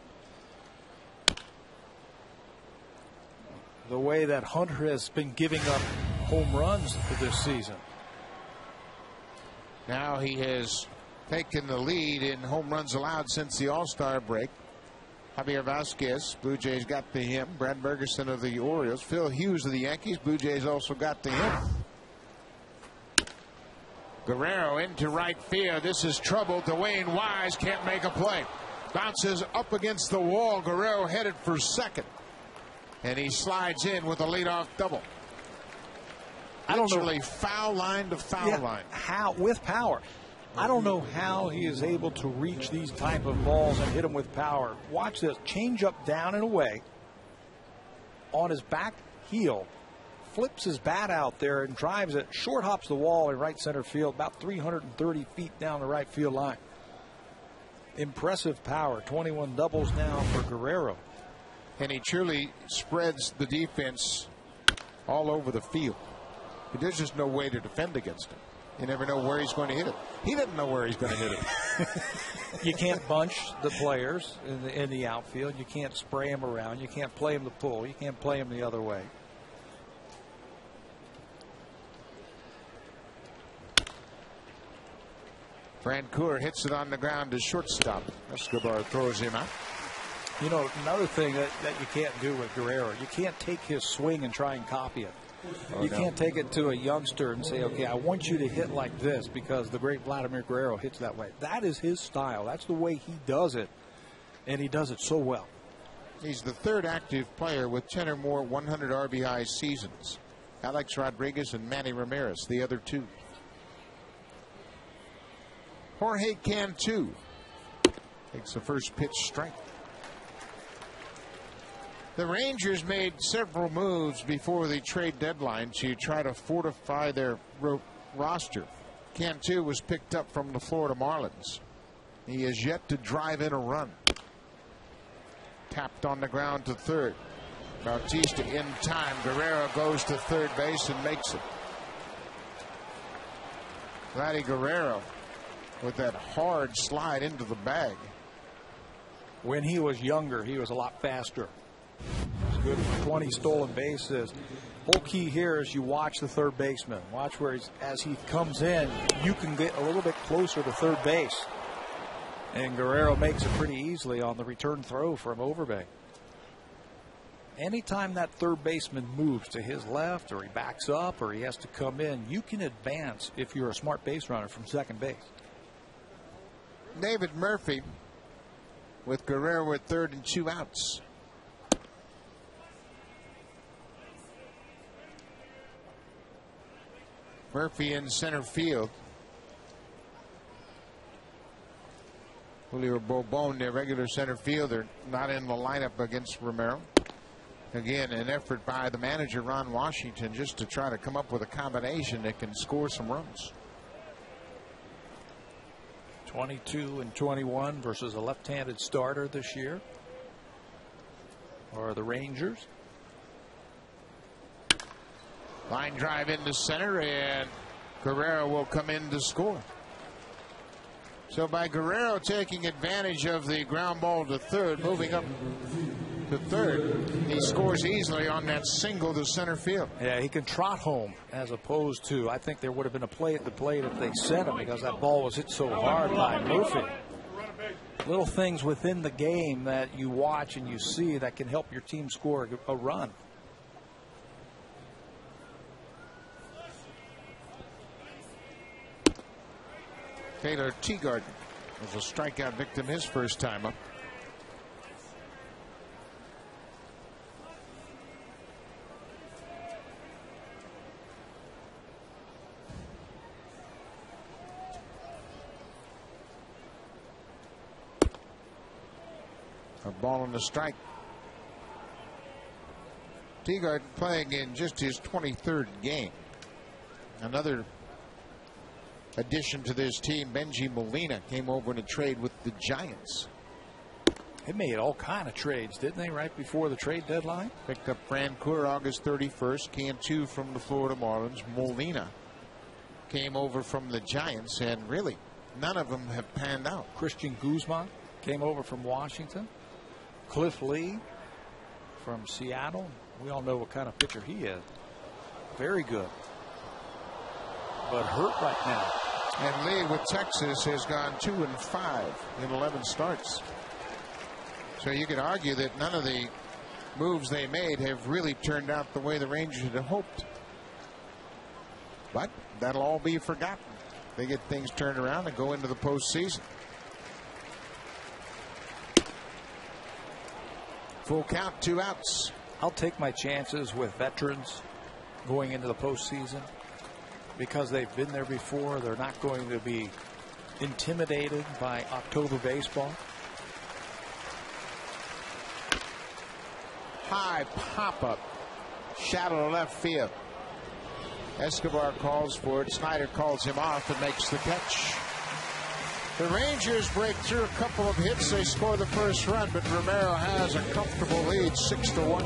the way that Hunter has been giving up home runs for this season. Now he has taken the lead in home runs allowed since the All-Star break. Javier Vasquez, Blue Jays got to him. Brad Bergeson of the Orioles. Phil Hughes of the Yankees, Blue Jays also got to him. Guerrero into right field. This is trouble. Dwayne Wise can't make a play. Bounces up against the wall. Guerrero headed for 2nd. And he slides in with a leadoff double. I don't know. Foul line to foul line. How? With power. I don't know how he is able to reach these type of balls and hit them with power. Watch this. Change up down and away. On his back heel. Flips his bat out there and drives it. Short hops the wall in right center field. About 330 feet down the right field line. Impressive power. 21 doubles now for Guerrero. And he truly spreads the defense all over the field. There's just no way to defend against him. You never know where he's going to hit it. He didn't know where he's going to hit it. You can't bunch the players in the outfield. You can't spray them around. You can't play them to pull. You can't play them the other way. Francoeur hits it on the ground to shortstop. Escobar throws him out. You know, another thing that you can't do with Guerrero, you can't take his swing and try and copy it. You can't take it to a youngster and say, okay, I want you to hit like this because the great Vladimir Guerrero hits that way. That is his style. That's the way he does it, and he does it so well. He's the third active player with 10 or more 100 RBI seasons. Alex Rodriguez and Manny Ramirez, the other two. Jorge Cantu takes the first pitch strike. The Rangers made several moves before the trade deadline to try to fortify their roster. Cantu was picked up from the Florida Marlins. He has yet to drive in a run. Tapped on the ground to third. Bautista in time. Guerrero goes to third base and makes it. Vladdy Guerrero with that hard slide into the bag. When he was younger, he was a lot faster. He's good for 20 stolen bases. Whole key here is you watch the third baseman. Watch where as he comes in, you can get a little bit closer to third base. And Guerrero makes it pretty easily on the return throw from Overbay. Anytime that third baseman moves to his left or he backs up or he has to come in, you can advance if you're a smart base runner from second base. David Murphy with Guerrero at third and 2 outs. Murphy in center field. Julio Bobon, their regular center fielder, not in the lineup against Romero. Again, an effort by the manager, Ron Washington, just to try to come up with a combination that can score some runs. 22 and 21 versus a left-handed starter this year. Or the Rangers. Line drive into center, and Guerrero will come in to score. So by Guerrero taking advantage of the ground ball to third, moving up to third, he scores easily on that single to center field. Yeah, he can trot home as opposed to, I think there would have been a play at the plate if they sent him because that ball was hit so hard by Murphy. Little things within the game that you watch and you see that can help your team score a run. Taylor Teagarden was a strikeout victim his first time up. A ball on the strike. Teagarden playing in just his 23rd game. Another addition to this team, Benji Molina, came over in a trade with the Giants. They made all kind of trades, didn't they, right before the trade deadline? Picked up Francoeur August 31st, Cantu from the Florida Marlins. Molina came over from the Giants, and really none of them have panned out. Christian Guzman came over from Washington. Cliff Lee from Seattle. We all know what kind of pitcher he is. Very good, but hurt right now. And Lee with Texas has gone 2-5 in 11 starts. So you could argue that none of the moves they made have really turned out the way the Rangers had hoped. But that'll all be forgotten. They get things turned around and go into the postseason. Full count, 2 outs. I'll take my chances with veterans going into the postseason because they've been there before. They're not going to be intimidated by October baseball. High pop-up. Shadow to left field. Escobar calls for it. Snyder calls him off and makes the catch. The Rangers break through a couple of hits. They score the first run, but Romero has a comfortable lead, 6-1.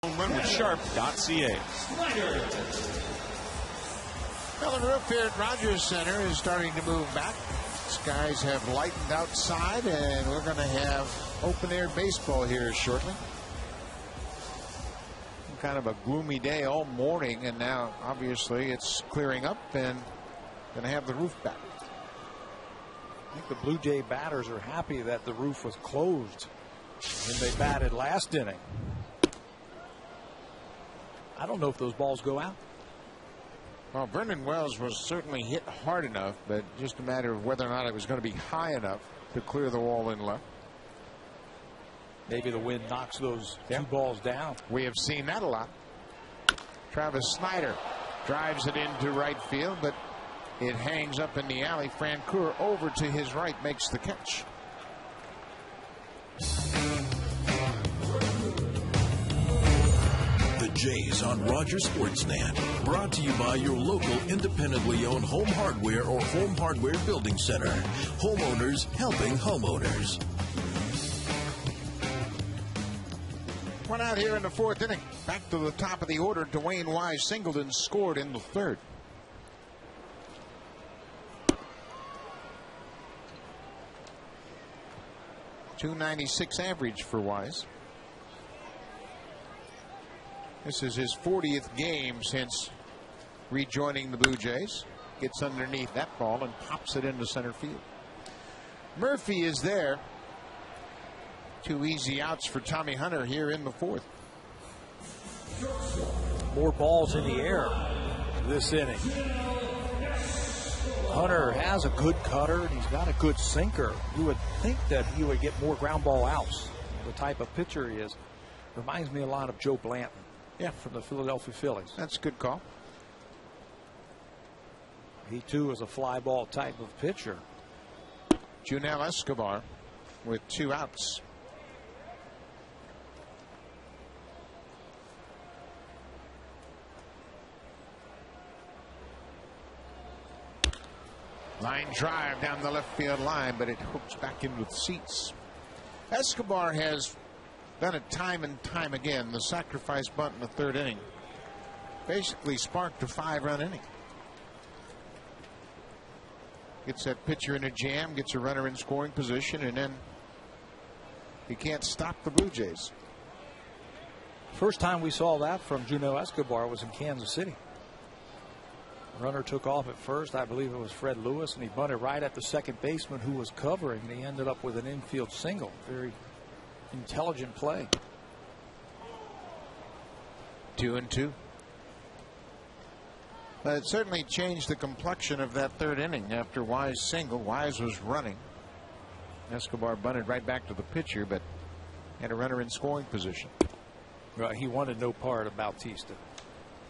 Home run with Sharp.ca. Well, the roof here at Rogers Center is starting to move back. Skies have lightened outside, and we're going to have open-air baseball here shortly. Kind of a gloomy day all morning, and now obviously it's clearing up and going to have the roof back. I think the Blue Jay batters are happy that the roof was closed when they batted last inning. I don't know if those balls go out. Well, Vernon Wells was certainly hit hard enough, but just a matter of whether or not it was going to be high enough to clear the wall in left. Maybe the wind knocks those two balls down. We have seen that a lot. Travis Snyder drives it into right field, but it hangs up in the alley. Francoeur over to his right makes the catch. The Jays on Rogers Sportsnet. Brought to you by your local independently owned home hardware or home hardware building center. Homeowners helping homeowners. One out here in the fourth inning. Back to the top of the order. Dwayne Wise Singleton scored in the third. .296 average for Wise. This is his 40th game since rejoining the Blue Jays. Gets underneath that ball and pops it into center field. Murphy is there. 2 easy outs for Tommy Hunter here in the fourth. More balls in the air this inning. Hunter has a good cutter and he's got a good sinker. You would think that he would get more ground ball outs. The type of pitcher he is. Reminds me a lot of Joe Blanton. Yeah, from the Philadelphia Phillies. That's a good call. He too is a fly ball type of pitcher. Junel Escobar with 2 outs. Line drive down the left field line, but it hooks back in with seats. Escobar has done it time and time again. The sacrifice bunt in the third inning basically sparked a 5-run inning. Gets that pitcher in a jam, gets a runner in scoring position, and then he can't stop the Blue Jays. First time we saw that from Junel Escobar was in Kansas City. Runner took off at first. I believe it was Fred Lewis, and he bunted right at the second baseman who was covering, and he ended up with an infield single. Very intelligent play. 2-2. But it certainly changed the complexion of that third inning after Wise single. Wise was running. Escobar bunted right back to the pitcher, but had a runner in scoring position. Right, he wanted no part of Bautista.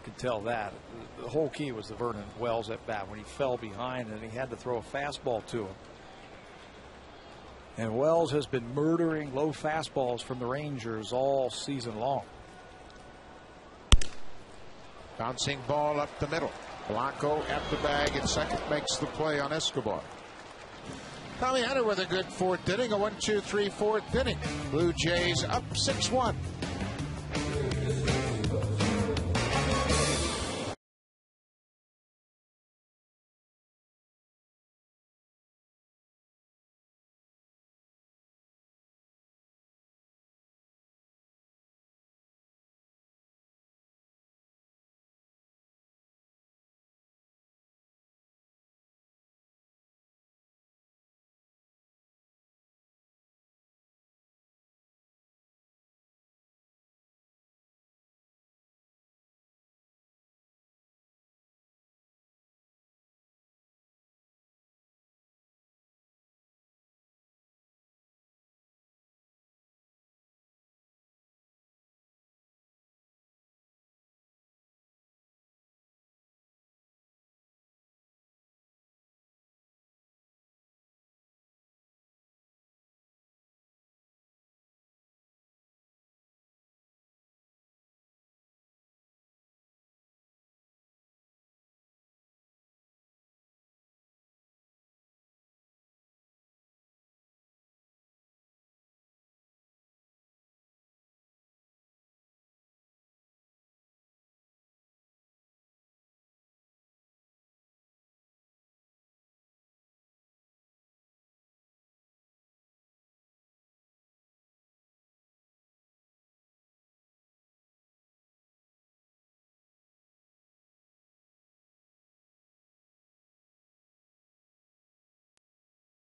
Could tell that. The whole key was the Vernon Wells at bat when he fell behind and he had to throw a fastball to him. And Wells has been murdering low fastballs from the Rangers all season long. Bouncing ball up the middle. Blanco at the bag at second makes the play on Escobar. Tommy Hunter with a good fourth inning, a 1-2-3 fourth inning. Blue Jays up 6-1.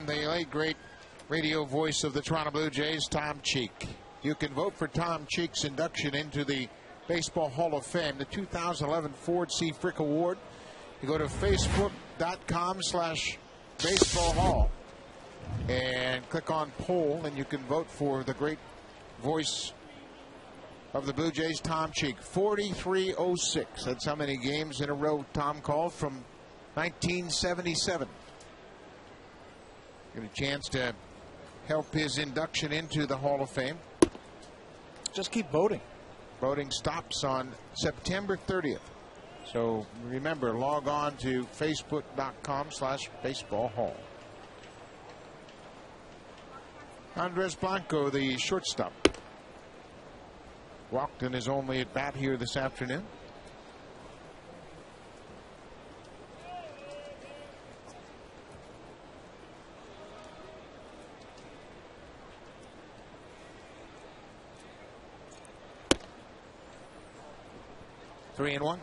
The late great radio voice of the Toronto Blue Jays, Tom Cheek. You can vote for Tom Cheek's induction into the Baseball Hall of Fame, the 2011 Ford C. Frick Award. You go to facebook.com/baseball hall and click on poll, and you can vote for the great voice of the Blue Jays, Tom Cheek. 4306. That's how many games in a row Tom called from 1977. Get a chance to help his induction into the Hall of Fame. Just keep voting. Voting stops on September 30th. So remember, log on to facebook.com/baseball hall. Andres Blanco, the shortstop, walked in his only at bat here this afternoon. Three and one.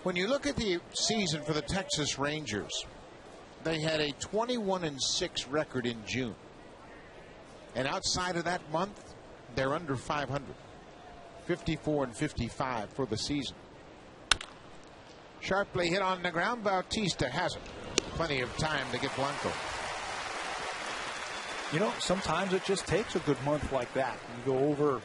When you look at the season for the Texas Rangers, they had a 21-6 record in June. And outside of that month, they're under 500. 54-55 for the season. Sharply hit on the ground. Bautista has it. Plenty of time to get Blanco. You know, sometimes it just takes a good month like that. You go over,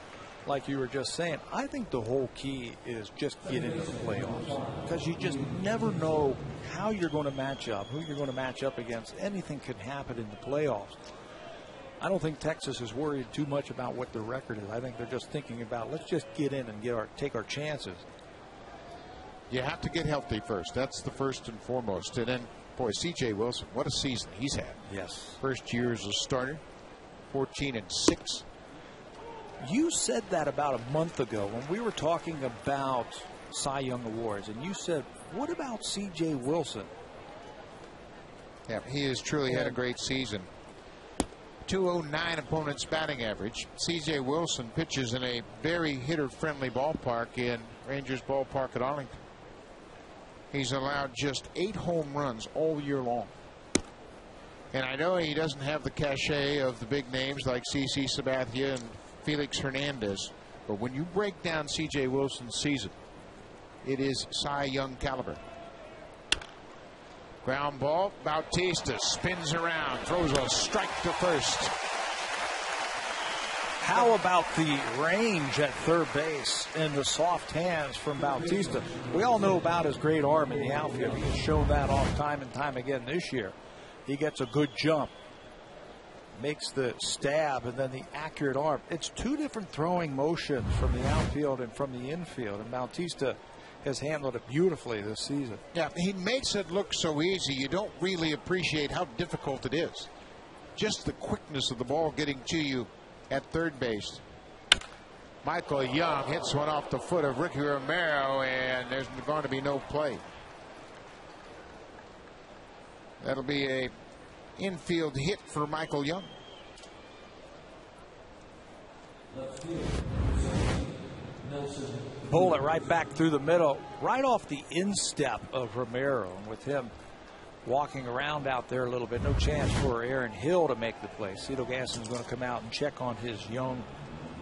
like you were just saying. I think the whole key is just get into the playoffs, because you just never know how you're going to match up, who you're going to match up against. Anything can happen in the playoffs. I don't think Texas is worried too much about what their record is. I think they're just thinking about, let's just get in and take our chances. You have to get healthy first. That's the first and foremost. And then, boy, C.J. Wilson, what a season he's had. Yes. First year as a starter, 14-6. You said that about a month ago when we were talking about Cy Young Awards, and you said, what about C.J. Wilson? Yeah, he has truly had a great season. 209 opponent's batting average. C.J. Wilson pitches in a very hitter-friendly ballpark in Rangers Ballpark at Arlington. He's allowed just 8 home runs all year long. And I know he doesn't have the cachet of the big names like C.C. Sabathia and Felix Hernandez, but when you break down C.J. Wilson's season, it is Cy Young caliber. Ground ball. Bautista spins around, throws a strike to first. How about the range at third base and the soft hands from Bautista? We all know about his great arm in the outfield. He's shown that off time and time again this year. He gets a good jump, makes the stab, and then the accurate arm. It's two different throwing motions from the outfield and from the infield, and Bautista has handled it beautifully this season. Yeah, he makes it look so easy. You don't really appreciate how difficult it is. Just the quickness of the ball getting to you at third base. Michael Young hits one off the foot of Ricky Romero, and there's going to be no play. That'll be a infield hit for Michael Young. Pull it right back through the middle, right off the instep of Romero. And with him walking around out there a little bit, no chance for Aaron Hill to make the play. Cito Gasson's going to come out and check on his young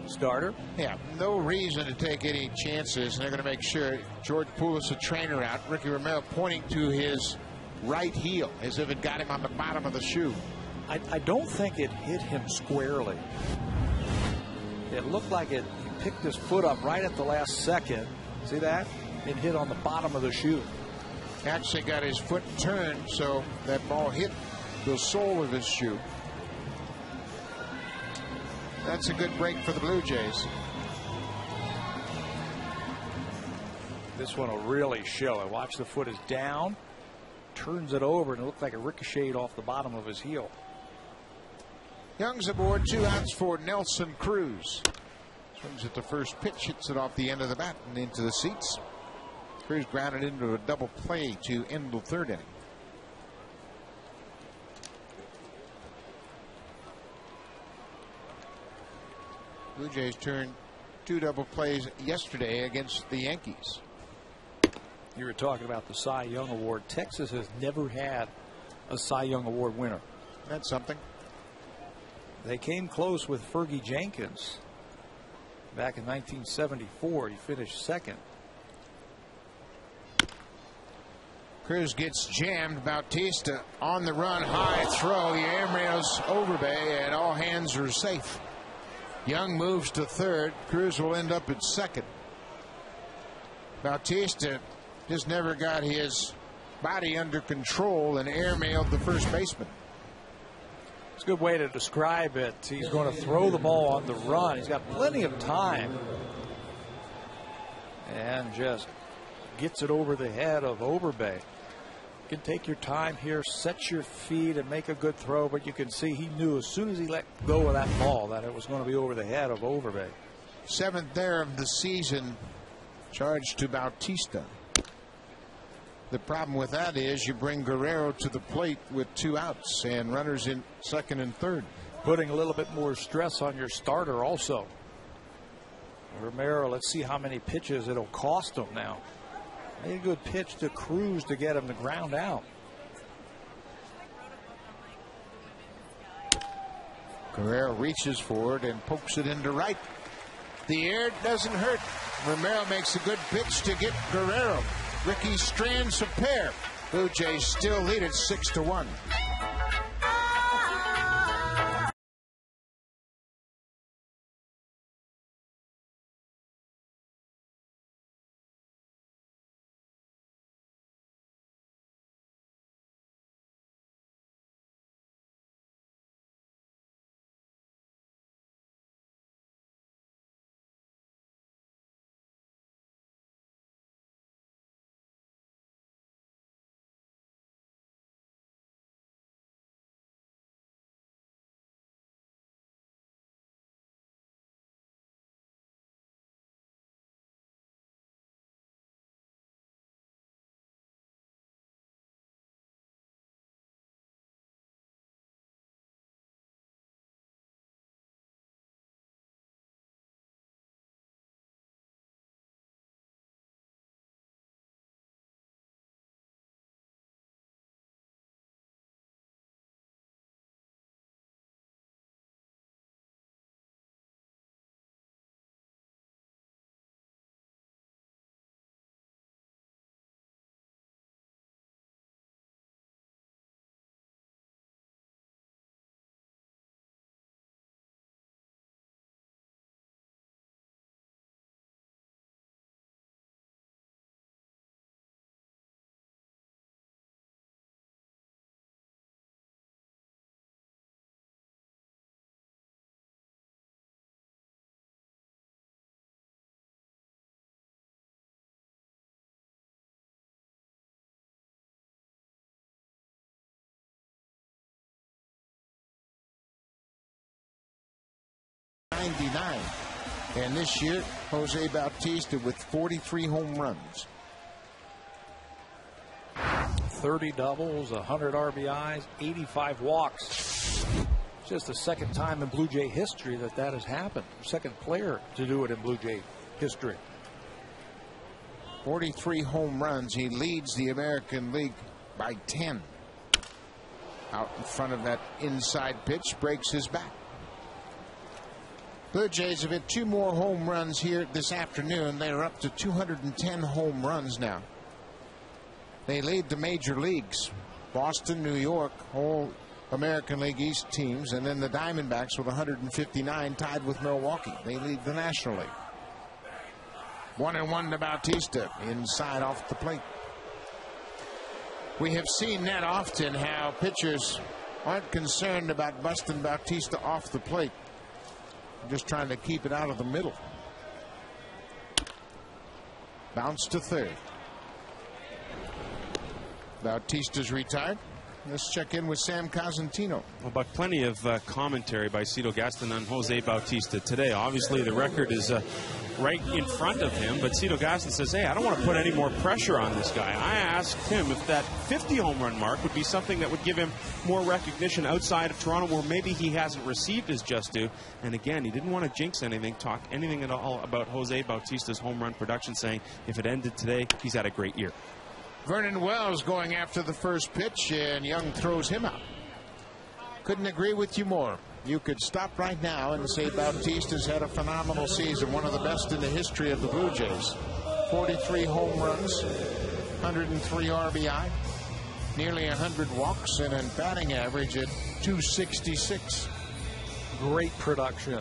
starter. Yeah, no reason to take any chances. And they're going to make sure George Poulos, a trainer, out. Ricky Romero pointing to his right heel as if it got him on the bottom of the shoe. I don't think it hit him squarely. It looked like it picked his foot up right at the last second. See that? It hit on the bottom of the shoe. Actually got his foot turned, so that ball hit the sole of his shoe. That's a good break for the Blue Jays. This one will really show it. Watch, the foot is down, turns it over, and it looked like it ricocheted off the bottom of his heel. Young's aboard, 2 outs for Nelson Cruz. Swings at the first pitch, hits it off the end of the bat and into the seats. Cruz grounded into a double play to end the third inning. Blue Jays turned 2 double plays yesterday against the Yankees. You were talking about the Cy Young Award. Texas has never had a Cy Young Award winner. That's something. They came close with Fergie Jenkins back in 1974. He finished second. Cruz gets jammed. Bautista on the run, high throw. The airmail's Overbay, and all hands are safe. Young moves to third. Cruz will end up at second. Bautista just never got his body under control and airmailed the first baseman. It's a good way to describe it. He's going to throw the ball on the run. He's got plenty of time. And just gets it over the head of Overbay. You can take your time here, set your feet, and make a good throw, but you can see he knew as soon as he let go of that ball that it was going to be over the head of Overbay. 7th there of the season, charged to Bautista. The problem with that is you bring Guerrero to the plate with 2 outs and runners in second and third. Putting a little bit more stress on your starter also. Romero, let's see how many pitches it'll cost him now. Made a good pitch to Cruz to get him to ground out. Guerrero reaches forward and pokes it into right. The air doesn't hurt. Romero makes a good pitch to get Guerrero. Ricky strands a pair. Blue Jays still lead it 6-1. '99. And this year, Jose Bautista with 43 home runs. 30 doubles, 100 RBIs, 85 walks. Just the second time in Blue Jay history that has happened. Second player to do it in Blue Jay history. 43 home runs. He leads the American League by 10. Out in front of that inside pitch, breaks his back. Blue Jays have hit 2 more home runs here this afternoon. They are up to 210 home runs now. They lead the major leagues. Boston, New York, all American League East teams, and then the Diamondbacks with 159, tied with Milwaukee. They lead the National League. 1-1 to Bautista, inside off the plate. We have seen that often, how pitchers aren't concerned about busting Bautista off the plate. Just trying to keep it out of the middle. Bounce to third. Bautista's retired. Let's check in with Sam Cosentino. Well, but plenty of commentary by Cito Gaston on Jose Bautista today. Obviously, the record is right in front of him, but Cito Gaston says, hey, I don't want to put any more pressure on this guy. I asked him if that 50 home run mark would be something that would give him more recognition outside of Toronto, where maybe he hasn't received his just due. And again, he didn't want to jinx anything, talk anything at all about Jose Bautista's home run production, saying if it ended today, he's had a great year. Vernon Wells going after the first pitch, and Young throws him out. Couldn't agree with you more. You could stop right now and say Bautista's had a phenomenal season, one of the best in the history of the Blue Jays. 43 home runs, 103 RBI, nearly 100 walks, and a batting average at .266. Great production.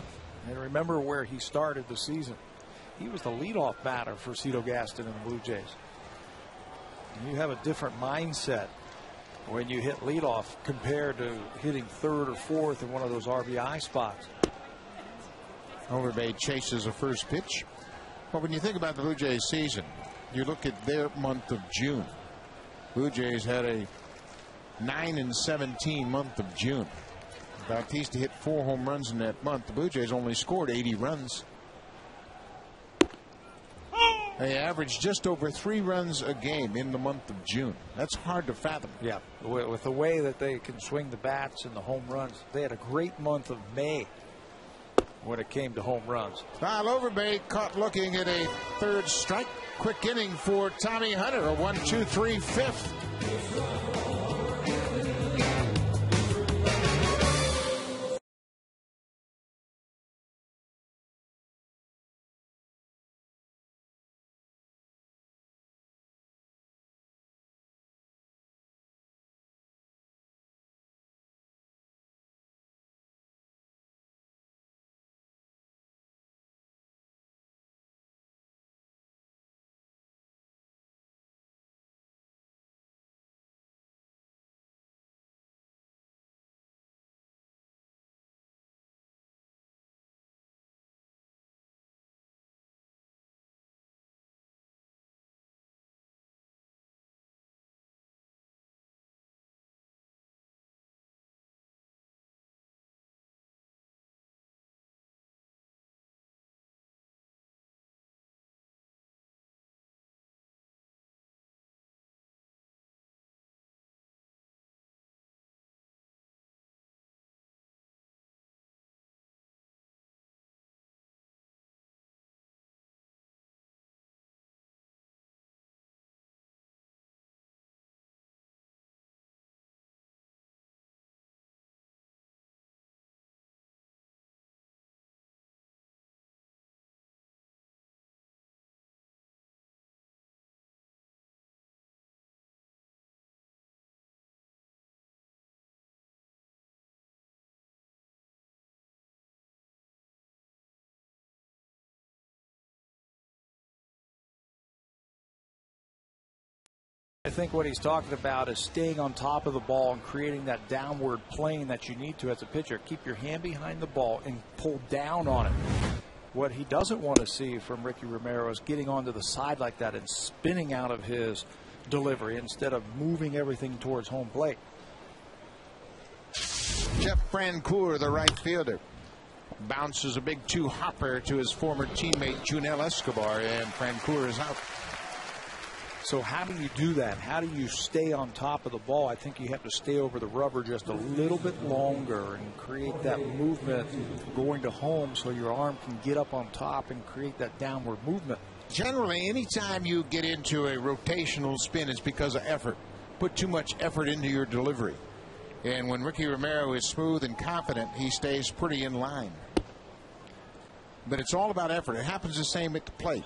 And remember where he started the season. He was the leadoff batter for Cito Gaston and the Blue Jays. And you have a different mindset when you hit leadoff compared to hitting third or fourth in one of those RBI spots. Overbay chases a first pitch. Well, when you think about the Blue Jays season, you look at their month of June. Blue Jays had a 9-17 month of June. Bautista hit 4 home runs in that month. The Blue Jays only scored 80 runs. They averaged just over 3 runs a game in the month of June. That's hard to fathom. Yeah, with the way that they can swing the bats and the home runs. They had a great month of May when it came to home runs. Kyle Overbay caught looking at a third strike. Quick inning for Tommy Hunter, a 1-2-3 fifth. I think what he's talking about is staying on top of the ball and creating that downward plane that you need to as a pitcher. Keep your hand behind the ball and pull down on it. What he doesn't want to see from Ricky Romero is getting onto the side like that and spinning out of his delivery instead of moving everything towards home plate. Jeff Francoeur, the right fielder, bounces a big 2-hopper to his former teammate Junel Escobar, and Francoeur is out. So how do you do that? How do you stay on top of the ball? I think you have to stay over the rubber just a little bit longer and create that movement going to home so your arm can get up on top and create that downward movement. Generally, anytime you get into a rotational spin, it's because of effort. Put too much effort into your delivery. And when Ricky Romero is smooth and confident, he stays pretty in line. But it's all about effort. It happens the same at the plate.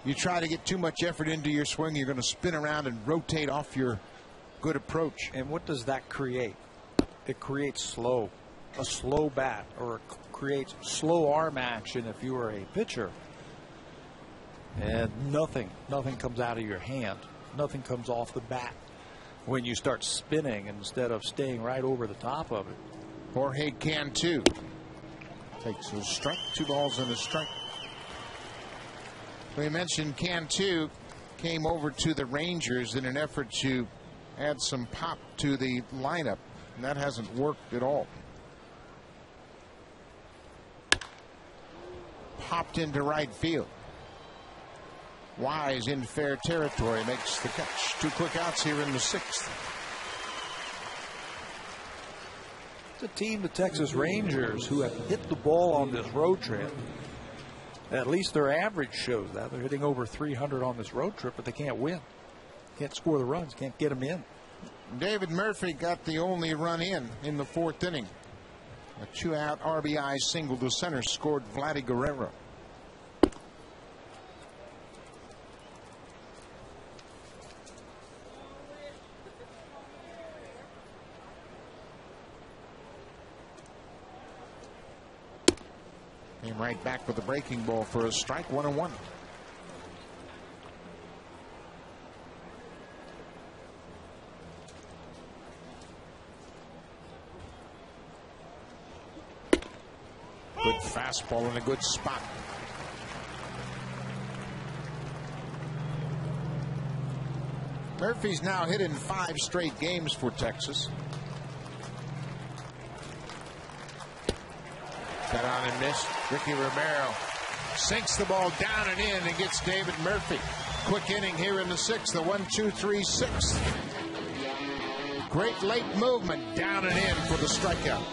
You try to get too much effort into your swing, you're going to spin around and rotate off your good approach. And what does that create? It creates a slow bat, or it creates slow arm action if you are a pitcher. And nothing comes out of your hand. Nothing comes off the bat when you start spinning instead of staying right over the top of it. Jorge Cantu takes a strike, 2 balls and a strike. We mentioned Cantu came over to the Rangers in an effort to add some pop to the lineup, and that hasn't worked at all. Popped into right field. Wise in fair territory makes the catch. 2 quick outs here in the 6th. It's a team, the Texas Rangers, who have hit the ball on this road trip. At least their average shows that. They're hitting over 300 on this road trip, but they can't win. Can't score the runs, can't get them in. David Murphy got the only run in the fourth inning. A 2-out RBI single to center scored Vladdy Guerrero. Came right back with the breaking ball for a strike, 1-1. Good fastball in a good spot. Murphy's now hit in 5 straight games for Texas. Got on and missed. Ricky Romero sinks the ball down and in and gets David Murphy. Quick inning here in the 6th, the 1-2-3-6. Great late movement down and in for the strikeout.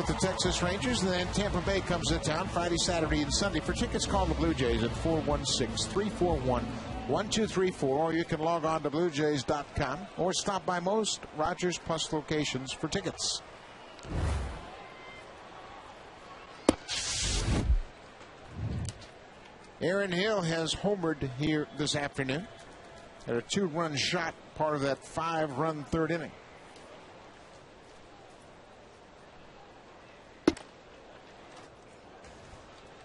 The Texas Rangers, and then Tampa Bay comes to town Friday, Saturday, and Sunday. For tickets, call the Blue Jays at 416-341-1234, or you can log on to BlueJays.com or stop by most Rogers Plus locations for tickets. Aaron Hill has homered here this afternoon. Had a 2-run shot, part of that 5-run third inning.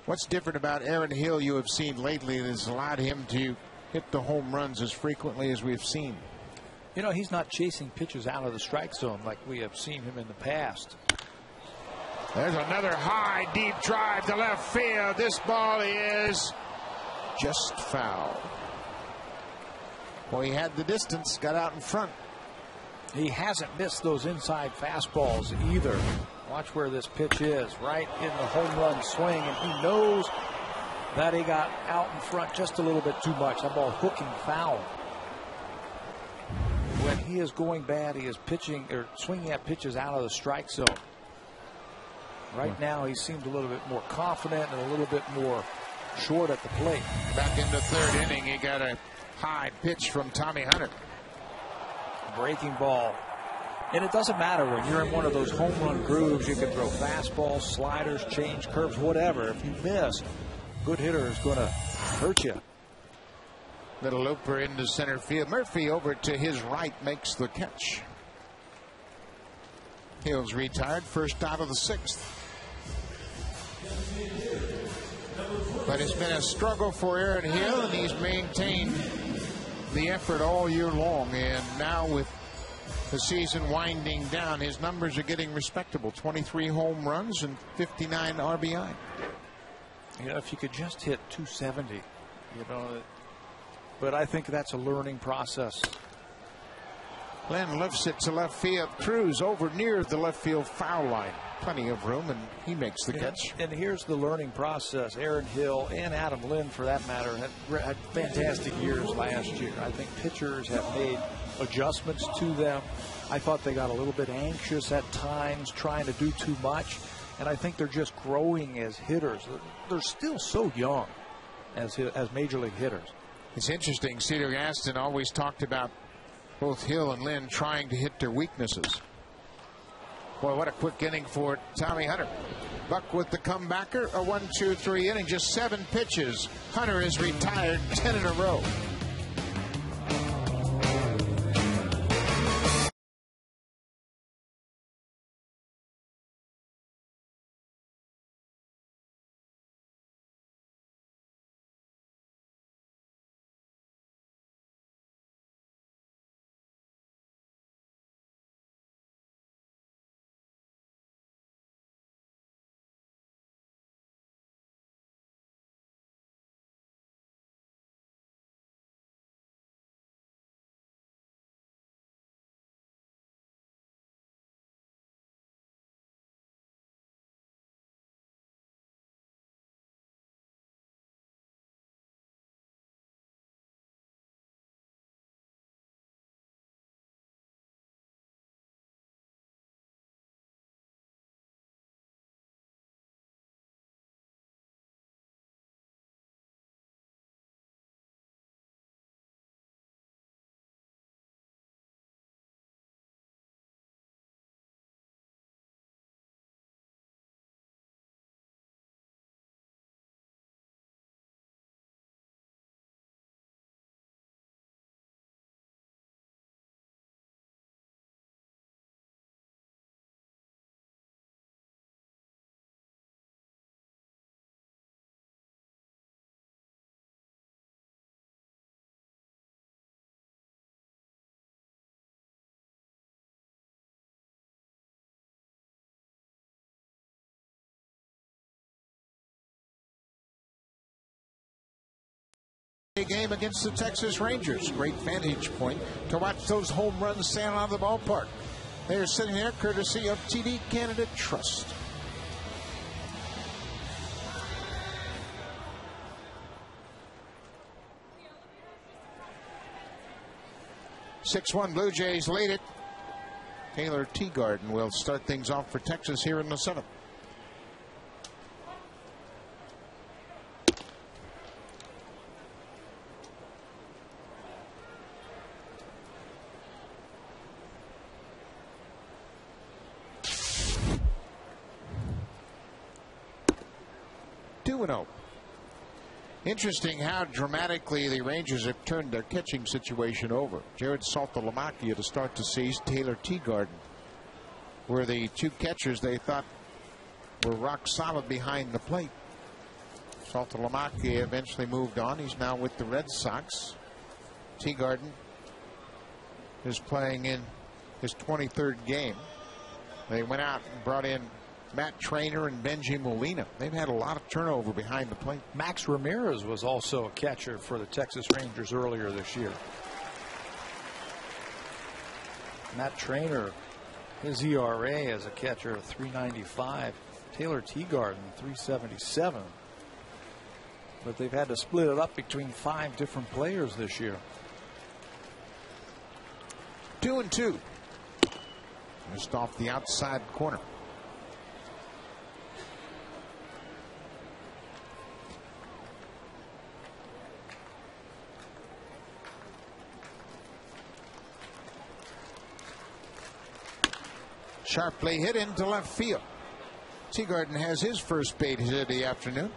What's different about Aaron Hill you have seen lately that has allowed him to hit the home runs as frequently as we've seen? You know, he's not chasing pitches out of the strike zone like we have seen him in the past. There's another high, deep drive to left field. This ball is just foul. Well, he had the distance, got out in front. He hasn't missed those inside fastballs either. Watch where this pitch is, right in the home run swing, and he knows that he got out in front just a little bit too much. That ball hooking foul. When he is going bad, he is pitching or swinging at pitches out of the strike zone. Right now, he seemed a little bit more confident and a little bit more short at the plate. Back in the third inning, he got a high pitch from Tommy Hunter. Breaking ball. And it doesn't matter when you're in one of those home run grooves. You can throw fastballs, sliders, change curves, whatever. If you miss, good hitter is going to hurt you. Little looper into center field. Murphy over to his right makes the catch. Hill's retired, first out of the 6th. But it's been a struggle for Aaron Hill, and he's maintained the effort all year long. And now with the season winding down, his numbers are getting respectable. 23 home runs and 59 RBI. You know, if you could just hit 270, you know. But I think that's a learning process. Glenn lifts it to left field. Cruz over near the left field foul line. plenty of room, and he makes the catch. And here's the learning process. Aaron Hill and Adam Lynn, for that matter, had fantastic years last year. I think pitchers have made adjustments to them. I thought they got a little bit anxious at times, trying to do too much, and I think they're just growing as hitters. They're still so young as major league hitters. It's interesting. Cedar Gaston always talked about both Hill and Lynn trying to hit their weaknesses. Boy, what a quick inning for Tommy Hunter. Buck with the comebacker, a 1-2-3 inning, just 7 pitches. Hunter is retired 10 in a row. Game against the Texas Rangers. Great vantage point to watch those home runs sail out of the ballpark. They're sitting there courtesy of TD Canada Trust. (6-1) Blue Jays lead it. Taylor Teagarden will start things off for Texas here in the 7th. Interesting how dramatically the Rangers have turned their catching situation over. Jared Saltalamacchia to start the season. Taylor Teagarden were the 2 catchers they thought were rock solid behind the plate. Saltalamacchia eventually moved on. He's now with the Red Sox. Teagarden is playing in his 23rd game. They went out and brought in Matt Trainer and Benji Molina. They've had a lot of turnover behind the plate. Max Ramirez was also a catcher for the Texas Rangers earlier this year. Matt Trainer, his ERA as a catcher of 3.95. Taylor Teagarden 3.77. But they've had to split it up between 5 different players this year. 2-2. Just off the outside corner. Sharply hit into left field. Teagarden has his first base hit of the afternoon.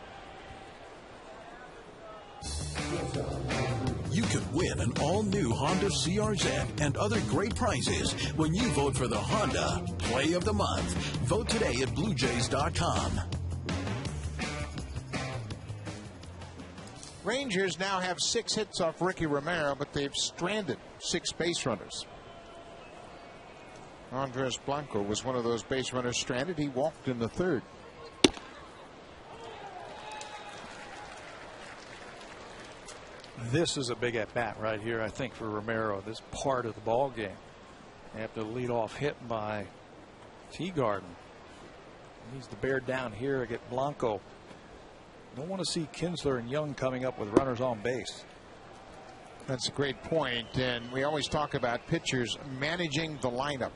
You could win an all-new Honda CRZ and other great prizes when you vote for the Honda Play of the Month. Vote today at BlueJays.com. Rangers now have 6 hits off Ricky Romero, but they've stranded 6 base runners. Andres Blanco was one of those base runners stranded. He walked in the 3rd. This is a big at-bat right here, I think, for Romero. This part of the ball game. After the leadoff hit by Teagarden. Needs to bear down here to get Blanco. Don't want to see Kinsler and Young coming up with runners on base. That's a great point, and we always talk about pitchers managing the lineup.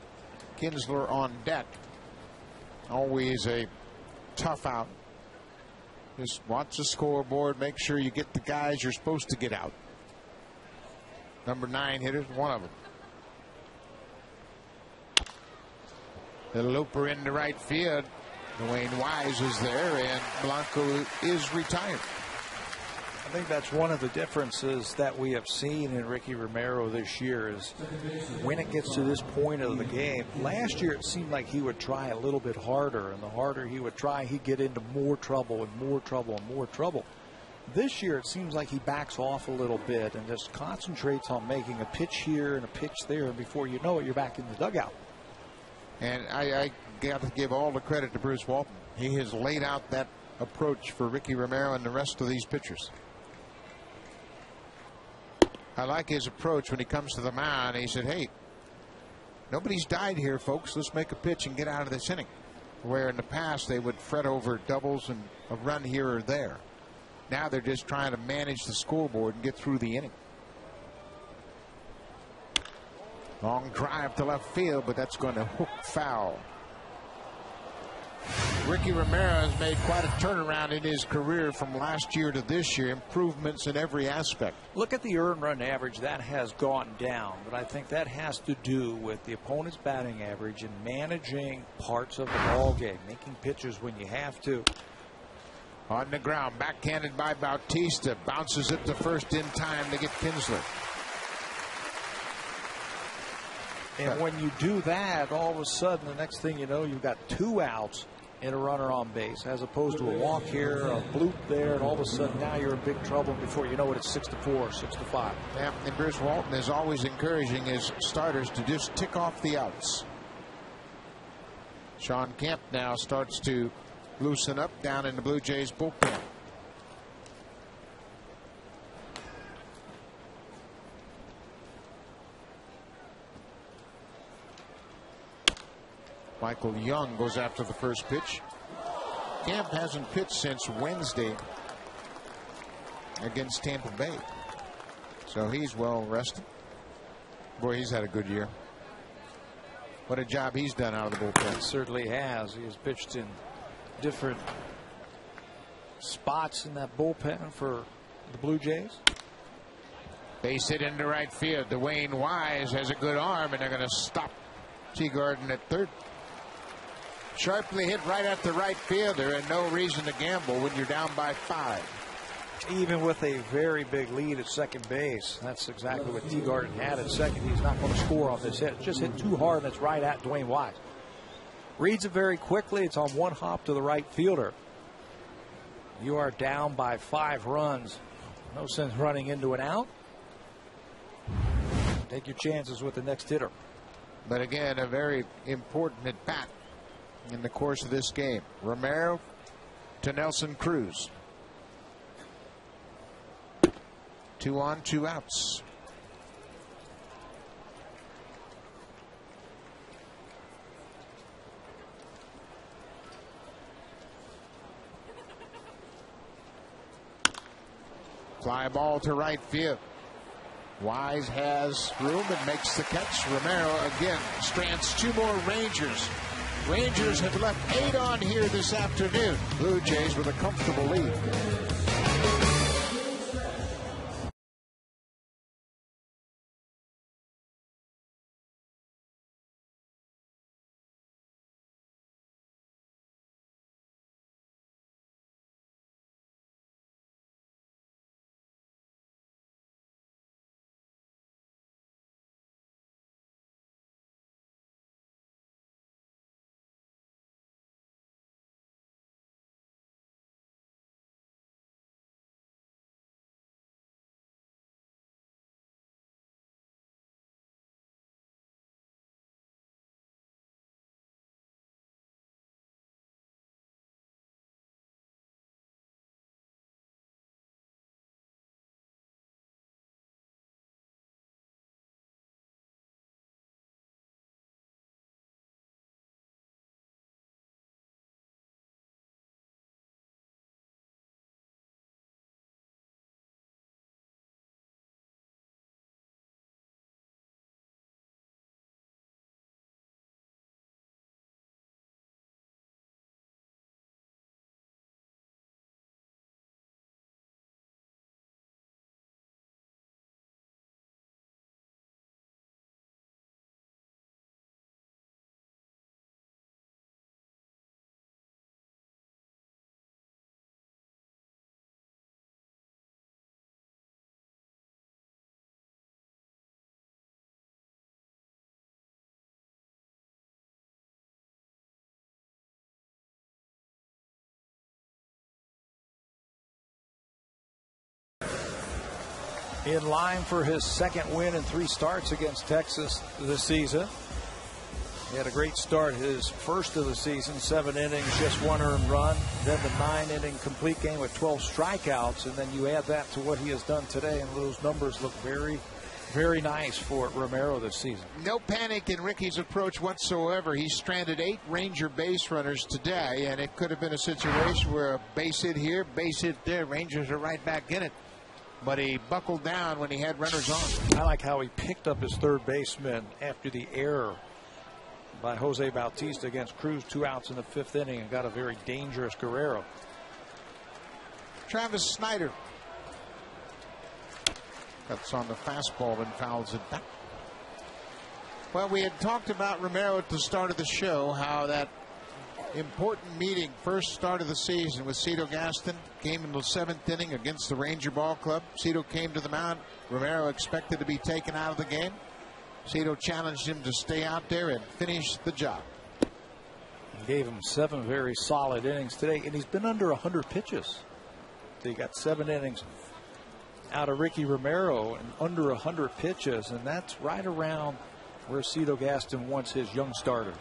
Kinsler on deck. Always a tough out. Just watch the scoreboard. Make sure you get the guys you're supposed to get out. Number 9 hitters, one of them. The looper into right field. Dwayne Wise is there, and Blanco is retired. I think that's one of the differences that we have seen in Ricky Romero this year is when it gets to this point of the game. Last year it seemed like he would try a little bit harder, and the harder he would try, he'd get into more trouble and more trouble and more trouble. This year it seems like he backs off a little bit and just concentrates on making a pitch here and a pitch there, and before you know it, you're back in the dugout. And I got to give all the credit to Bruce Walton. He has laid out that approach for Ricky Romero and the rest of these pitchers. I like his approach when he comes to the mound. He said, hey, nobody's died here, folks. Let's make a pitch and get out of this inning. Where in the past they would fret over doubles and a run here or there. Now they're just trying to manage the scoreboard and get through the inning. Long drive to left field, but that's going to hook foul. Ricky Romero has made quite a turnaround in his career from last year to this year. Improvements in every aspect. Look at the earned run average. That has gone down, but I think that has to do with the opponent's batting average and managing parts of the ball game, making pitches when you have to. On the ground, backhanded by Bautista, bounces it to first in time to get Kinsler. And when you do that, all of a sudden, the next thing you know, you've got 2 outs and a runner on base, as opposed to a walk here, a bloop there, and all of a sudden now you're in big trouble. Before you know it, it's 6-4, 6-5. Yeah, and Bruce Walton is always encouraging his starters to just tick off the outs. Sean Kemp now starts to loosen up down in the Blue Jays bullpen. Michael Young goes after the first pitch. Kemp hasn't pitched since Wednesday against Tampa Bay, so he's well rested. Boy, he's had a good year. What a job he's done out of the bullpen. He certainly has. He has pitched in different spots in that bullpen for the Blue Jays. Base hit into right field. Dwayne Wise has a good arm, and they're going to stop Teagarden at third. Sharply hit right at the right fielder, and no reason to gamble when you're down by 5. Even with a very big lead at second base, that's exactly what Teagarden had at second. He's not going to score on this hit. Just hit too hard, and it's right at Dwayne Wise. Reads it very quickly. It's on one hop to the right fielder. You are down by 5 runs. No sense running into an out. Take your chances with the next hitter. But again, a very important at bat in the course of this game. Romero to Nelson Cruz. 2 on, 2 outs. Fly ball to right field. Wise has room and makes the catch. Romero again strands 2 more Rangers. Rangers have left 8 on here this afternoon. Blue Jays with a comfortable lead. in line for his second win in 3 starts against Texas this season. He had a great start, his first of the season, 7 innings, just 1 earned run, then the 9-inning complete game with 12 strikeouts, and then you add that to what he has done today, and those numbers look very, very nice for Romero this season. No panic in Ricky's approach whatsoever. He stranded 8 Ranger base runners today, and it could have been a situation where a base hit here, base hit there. Rangers are right back in it. But he buckled down when he had runners on. I like how he picked up his third baseman after the error by Jose Bautista against Cruz, 2 outs in the 5th inning, and got a very dangerous Guerrero. Travis Snyder cuts on the fastball and fouls it back. Well, we had talked about Romero at the start of the show, how that important meeting, first start of the season with Cito Gaston, came in the 7th inning against the Ranger Ball Club. Cito came to the mound. Romero expected to be taken out of the game. Cito challenged him to stay out there and finish the job. He gave him 7 very solid innings today, and he's been under 100 pitches. He got 7 innings out of Ricky Romero and under 100 pitches, and that's right around where Cito Gaston wants his young starters.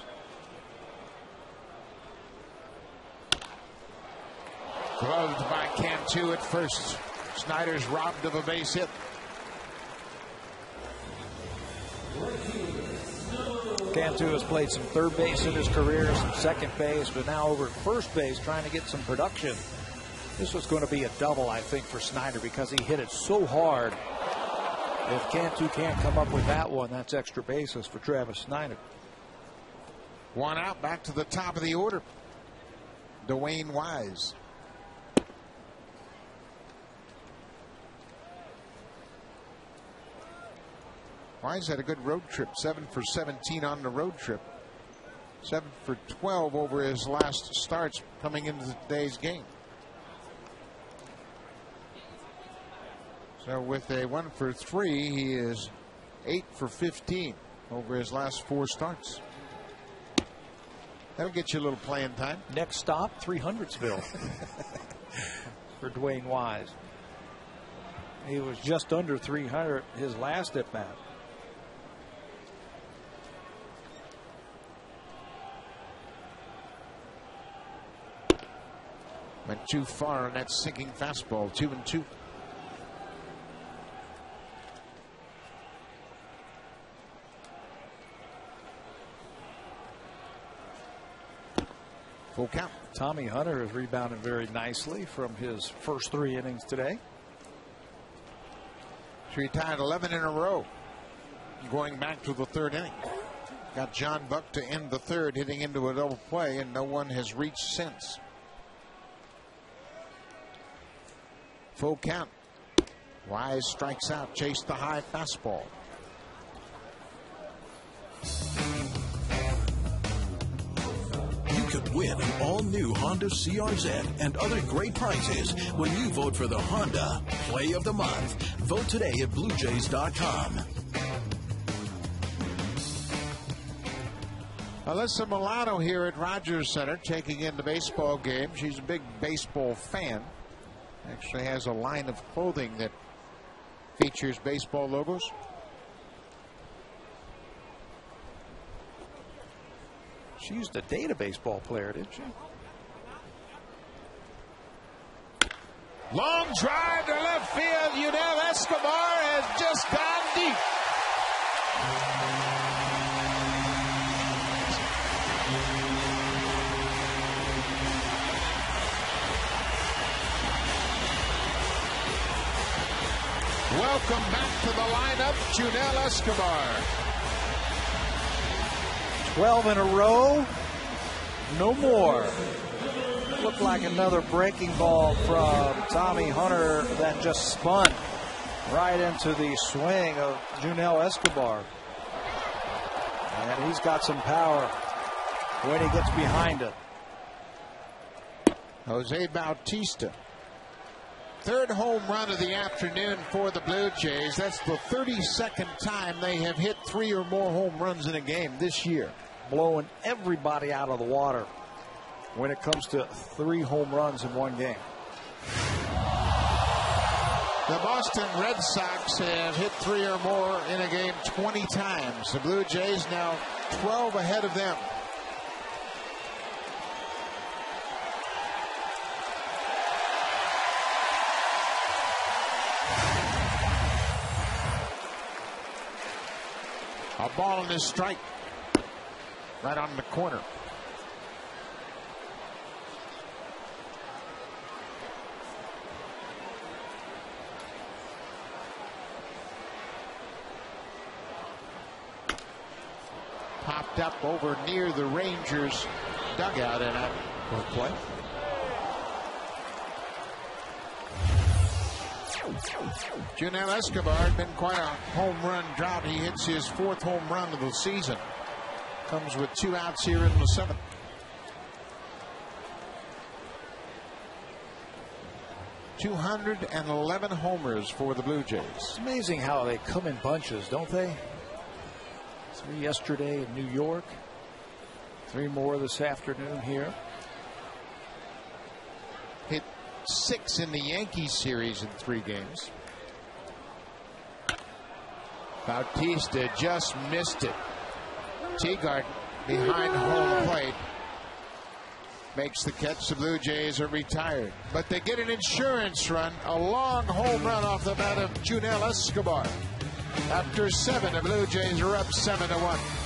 Gloved by Cantu at first. Snyder's robbed of a base hit. Cantu has played some third base in his career, some second base, but now over at first base trying to get some production. This was going to be a double, I think, for Snyder because he hit it so hard. If Cantu can't come up with that one, that's extra bases for Travis Snyder. 1 out, back to the top of the order. Dwayne Wise. Wise had a good road trip, 7 for 17 on the road trip. 7 for 12 over his last starts coming into today's game. So with a 1 for 3, he is 8 for 15 over his last 4 starts. That'll get you a little playing time. Next stop, 300sville for Dwayne Wise. He was just under 300 his last at bat. Went too far on that sinking fastball. 2-2. Full count. Tommy Hunter has rebounded very nicely from his first 3 innings today. So he tied 11 in a row going back to the 3rd inning. Got John Buck to end the 3rd, hitting into a double play, and no one has reached since. Full count. Wise strikes out, chased the high fastball. You could win an all-new Honda CRZ and other great prizes when you vote for the Honda Play of the Month. Vote today at BlueJays.com. Alyssa Milano here at Rogers Center taking in the baseball game. She's a big baseball fan. Actually has a line of clothing that features baseball logos. She used to date a baseball player, didn't she? Long drive to left field. Yunel Escobar has just gone deep. Welcome back to the lineup, Yunel Escobar. 12 in a row. No more. Looked like another breaking ball from Tommy Hunter that just spun right into the swing of Yunel Escobar. And he's got some power when he gets behind it. Jose Bautista. 3rd home run of the afternoon for the Blue Jays. That's the 32nd time they have hit 3 or more home runs in a game this year. Blowing everybody out of the water when it comes to 3 home runs in one game. The Boston Red Sox have hit 3 or more in a game 20 times. The Blue Jays now 12 ahead of them. A ball in his strike. Right on the corner. Popped up over near the Rangers dugout and out for play. Junel Escobar had been quite a home run drought. He hits his 4th home run of the season. Comes with 2 outs here in the 7th. .211 homers for the Blue Jays. It's amazing how they come in bunches, don't they? 3 yesterday in New York. 3 more this afternoon here. Hit 6 in the Yankees series in 3 games. Bautista just missed it. Teagard behind home plate makes the catch. The Blue Jays are retired, but they get an insurance run, a long home run off the bat of Junel Escobar. After 7, the Blue Jays are up 7-1.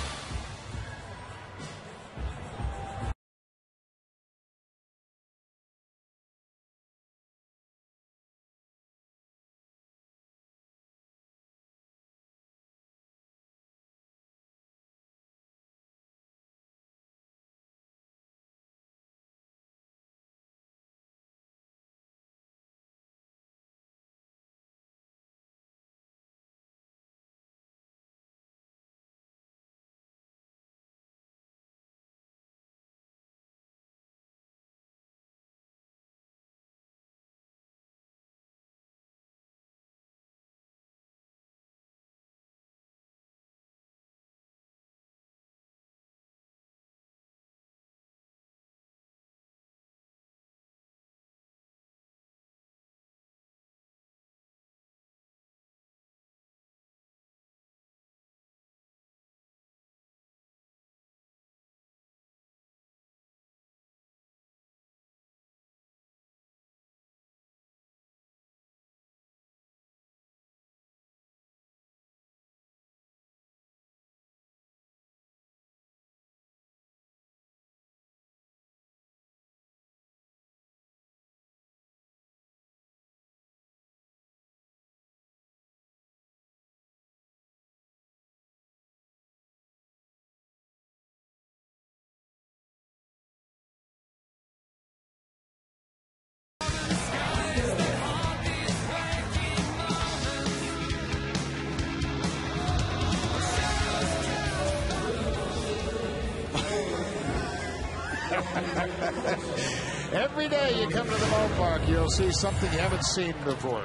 Every day you come to the ballpark, you'll see something you haven't seen before.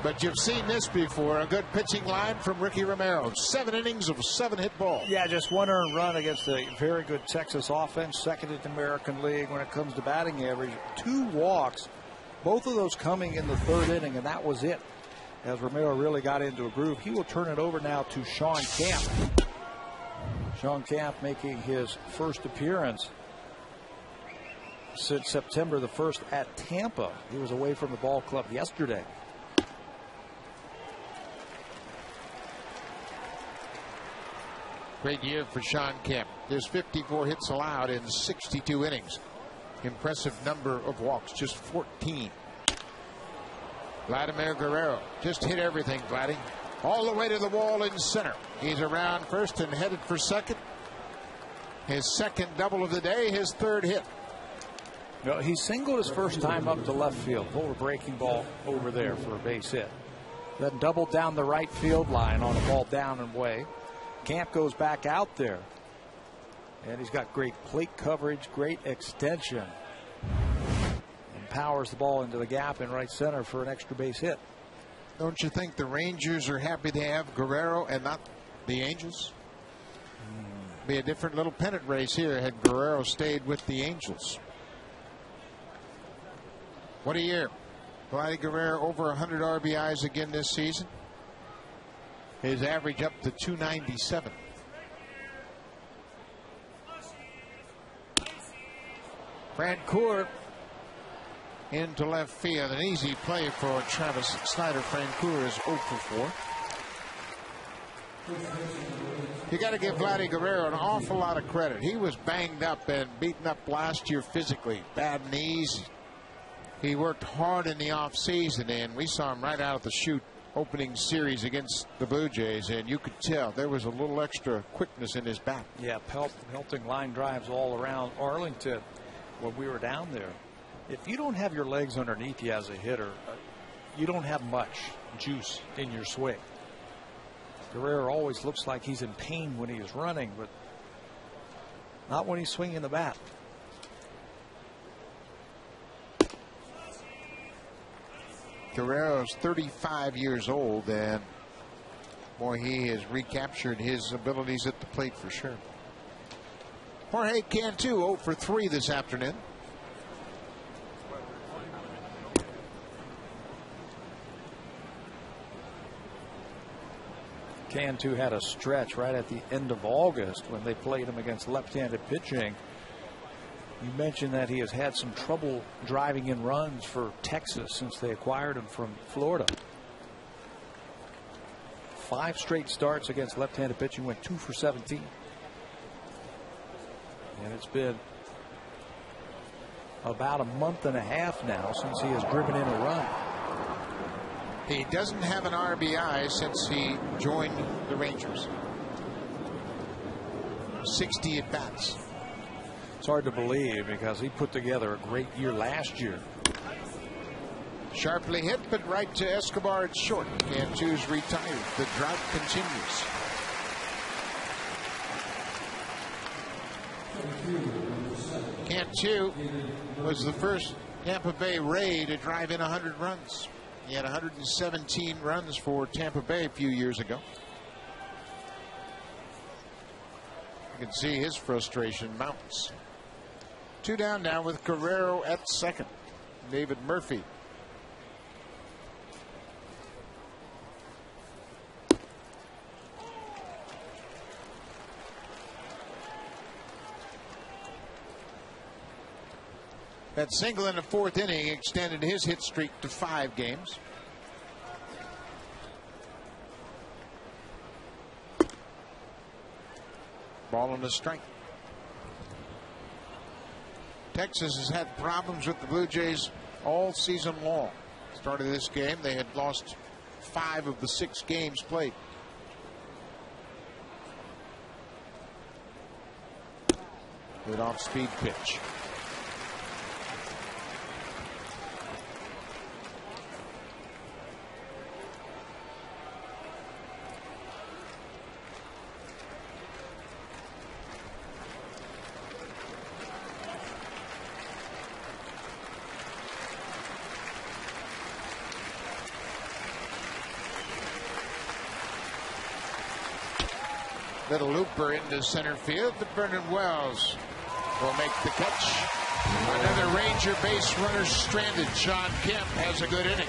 But you've seen this before. A good pitching line from Ricky Romero. 7 innings of 7-hit ball. Yeah, just 1 earned run against a very good Texas offense. 2nd in the American League when it comes to batting average. 2 walks. Both of those coming in the 3rd inning, and that was it. As Romero really got into a groove. He will turn it over now to Sean Camp. Sean Camp making his first appearance since September the 1st at Tampa. He was away from the ball club yesterday. Great year for Sean Kemp. There's 54 hits allowed in 62 innings. Impressive number of walks, just 14. Vladimir Guerrero just hit everything, Vladdy. All the way to the wall in center. He's around first and headed for second. His 2nd double of the day, his 3rd hit. No, he singled his first time up to left field. Pulled a breaking ball over there for a base hit. Then doubled down the right field line on a ball down and away. Camp goes back out there. And he's got great plate coverage, great extension. And powers the ball into the gap in right center for an extra base hit. Don't you think the Rangers are happy to have Guerrero and not the Angels? Be a different little pennant race here had Guerrero stayed with the Angels. What a year. Vladdy Guerrero over 100 RBIs again this season. His average up to 297. Francoeur into left field. An easy play for Travis Snyder. Francoeur is 0 for 4. You got to give Vladdy Guerrero an awful lot of credit. He was banged up and beaten up last year physically. Bad knees. He worked hard in the offseason, and we saw him right out of the chute opening series against the Blue Jays, and you could tell there was a little extra quickness in his bat. Yeah, pelting line drives all around Arlington when we were down there. If you don't have your legs underneath you as a hitter, you don't have much juice in your swing. Guerrero always looks like he's in pain when he's running, but not when he's swinging the bat. Guerrero's 35 years old, and boy, he has recaptured his abilities at the plate for sure. Jorge Cantu 0 for 3 this afternoon. Cantu had a stretch right at the end of August when they played him against left-handed pitching. You mentioned that he has had some trouble driving in runs for Texas since they acquired him from Florida. 5 straight starts against left-handed pitching, went 2 for 17. And it's been about a month and a half now since he has driven in a run. He doesn't have an RBI since he joined the Rangers. 60 at bats. It's hard to believe because he put together a great year last year. Sharply hit, but right to Escobar at short. Cantu's retired. The drought continues. Cantu was the first Tampa Bay Ray to drive in 100 runs. He had 117 runs for Tampa Bay a few years ago. You can see his frustration mounts. 2 down now with Guerrero at second. David Murphy. That single in the 4th inning extended his hit streak to 5 games. Ball on the strike. Texas has had problems with the Blue Jays all season long. Started this game, they had lost 5 of the 6 games played. Good off-speed pitch. Little looper into center field, but Vernon Wells will make the catch. Another Ranger base runner stranded. Sean Kemp has a good inning.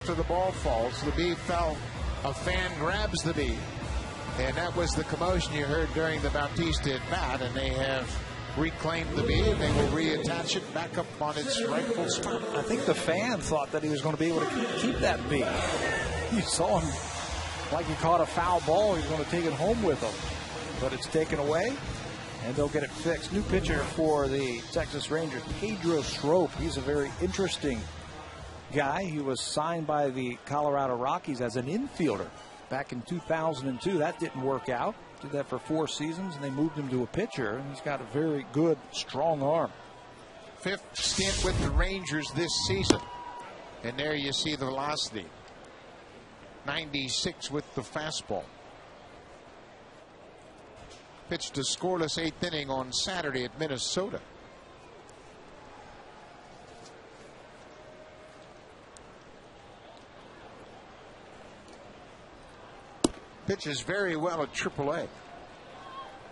after the ball falls. The bee fell. A fan grabs the bee. And that was the commotion you heard during the Bautista at bat. And they have reclaimed the bee, and they will reattach it back up on its rightful spot. I think the fan thought that he was going to be able to keep that bee. You saw him like he caught a foul ball. He's going to take it home with him. But it's taken away, and they'll get it fixed. New pitcher for the Texas Rangers, Pedro Strop. He's a very interesting guy. He was signed by the Colorado Rockies as an infielder back in 2002. That didn't work out. Did that for 4 seasons, and they moved him to a pitcher, and he's got a very good, strong arm. 5th stint with the Rangers this season. And there you see the velocity. 96 with the fastball. Pitched a scoreless 8th inning on Saturday at Minnesota. Pitches very well at AAA.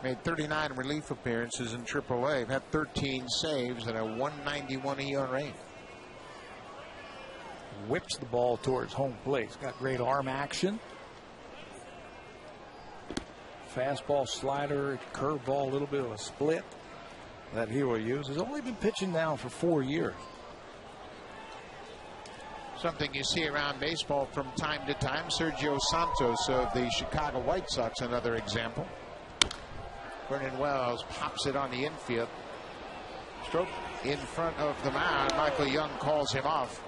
Made 39 relief appearances in AAA. Had 13 saves and a 191 ERA. Whips the ball towards home plate. He's got great arm action. Fastball, slider, curveball, a little bit of a split that he will use. He's only been pitching now for 4 years. Something you see around baseball from time to time. Sergio Santos of the Chicago White Sox, another example. Vernon Wells pops it on the infield. Stroke in front of the mound. Michael Young calls him off.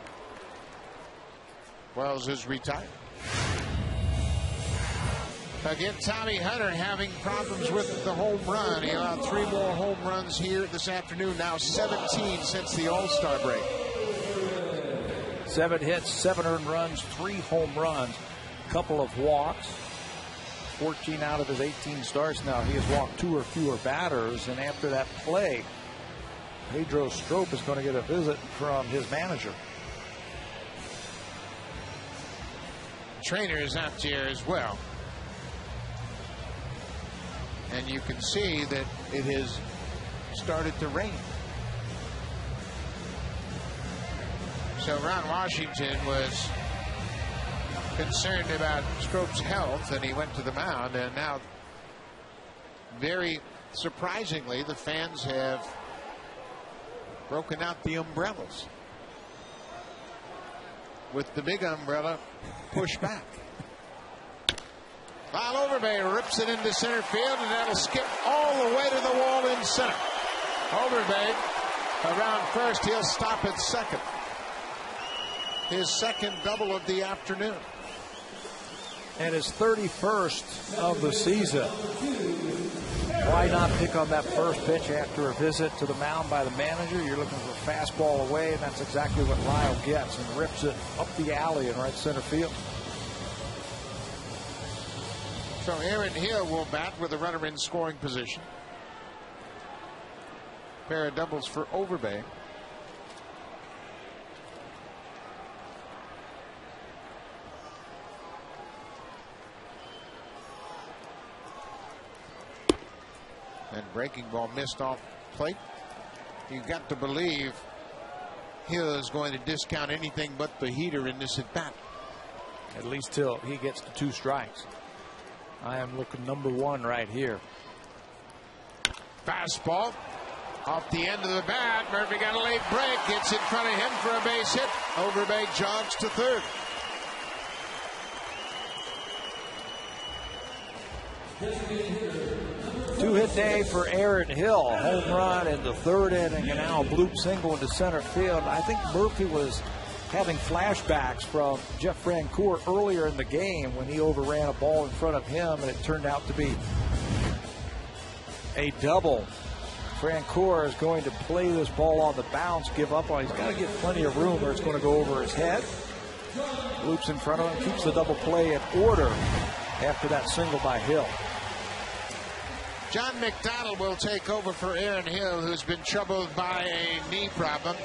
Wells is retired. Again, Tommy Hunter having problems with the home run. He allowed 3 more home runs here this afternoon. Now 17 since the All-Star break. 7 hits, 7 earned runs, 3 home runs, a couple of walks. 14 out of his 18 starts now. He has walked 2 or fewer batters. And after that play, Pedro Strop is going to get a visit from his manager. Trainer is out there as well. And you can see that it has started to rain. So Ron Washington was concerned about Strop's health, and he went to the mound. And now, very surprisingly, the fans have broken out the umbrellas, with the big umbrella pushed back. While Overbay rips it into center field, and that'll skip all the way to the wall in center. Overbay around first. He'll stop at second. His second double of the afternoon. And his 31st of the season. Why not pick on that first pitch after a visit to the mound by the manager? You're looking for a fastball away, and that's exactly what Lyle gets, and rips it up the alley in right center field. So Aaron Hill will bat with a runner in scoring position. Pair of doubles for Overbay. And breaking ball missed off plate. You've got to believe Hill is going to discount anything but the heater in this at bat. At least till he gets to 2 strikes. I am looking number 1 right here. Fastball off the end of the bat. Murphy got a late break. Gets in front of him for a base hit. Overbay jogs to third. Two-hit day for Aaron Hill. Home run in the 3rd inning, and now a bloop single into center field. I think Murphy was having flashbacks from Jeff Francoeur earlier in the game when he overran a ball in front of him, and it turned out to be a double. Francoeur is going to play this ball on the bounce, give up on it. He's got to get plenty of room or it's going to go over his head. Loops in front of him, keeps the double play in order after that single by Hill. John McDonald will take over for Aaron Hill, who's been troubled by a knee problem.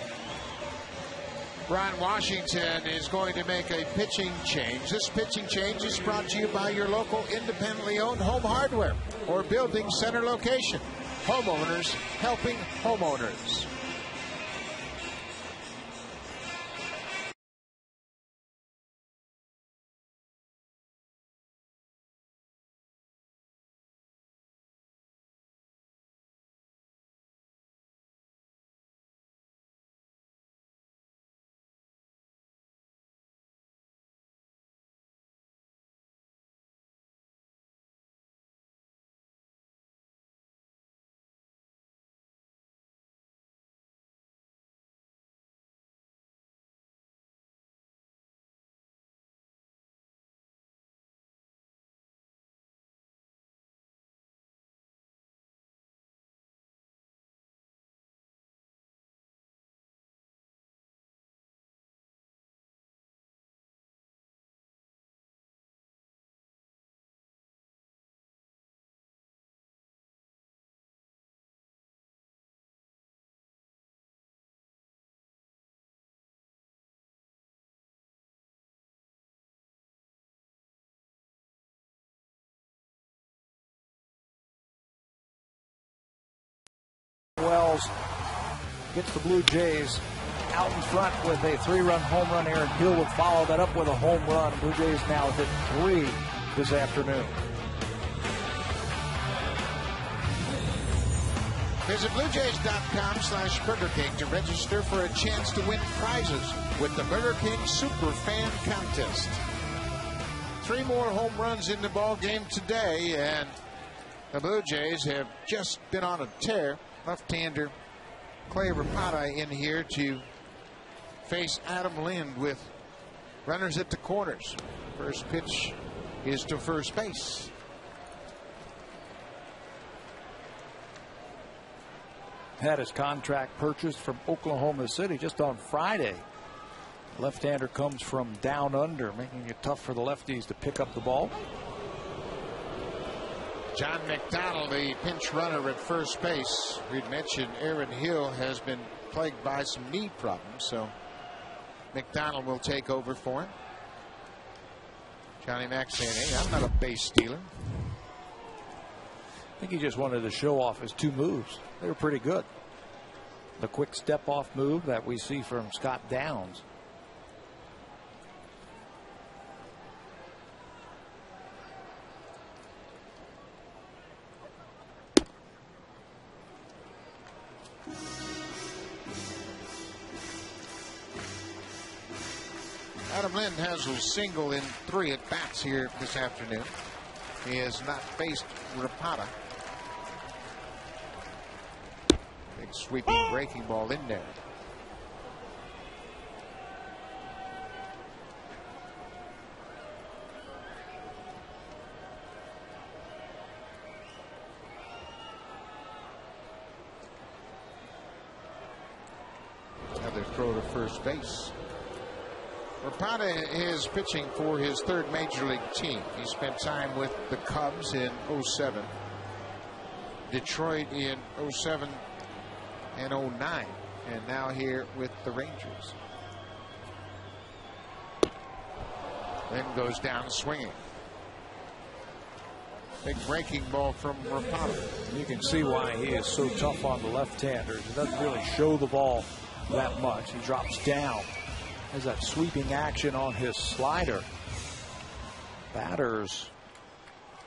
Ron Washington is going to make a pitching change. This pitching change is brought to you by your local independently owned home hardware or building center location. Homeowners helping homeowners. Wells gets the Blue Jays out in front with a 3-run home run. Aaron Hill would follow that up with a home run. Blue Jays now hit 3 this afternoon. Visit BlueJays.com/Burger King to register for a chance to win prizes with the Burger King Super Fan Contest. 3 more home runs in the ball game today, and the Blue Jays have just been on a tear. Left-hander Clay Rapata in here to face Adam Lind with runners at the corners. First pitch is to first base. Had his contract purchased from Oklahoma City just on Friday. Left-hander comes from down under, making it tough for the lefties to pick up the ball. John McDonald, the pinch runner at first base. We'd mentioned Aaron Hill has been plagued by some knee problems, so McDonald will take over for him. Johnny Mac saying, hey, I'm not a base stealer. I think he just wanted to show off his 2 moves. They were pretty good. The quick step-off move that we see from Scott Downs. Adam Lind has a single in 3 at bats here this afternoon. He has not faced Rapata. Big sweeping breaking ball in there. Another throw to first base. Rapata is pitching for his 3rd major league team. He spent time with the Cubs in 07, Detroit in 07 and 09, and now here with the Rangers. Then goes down swinging. Big breaking ball from Rapata. You can see why he is so tough on the left-handers. He doesn't really show the ball that much. He drops down. Has that sweeping action on his slider. Batters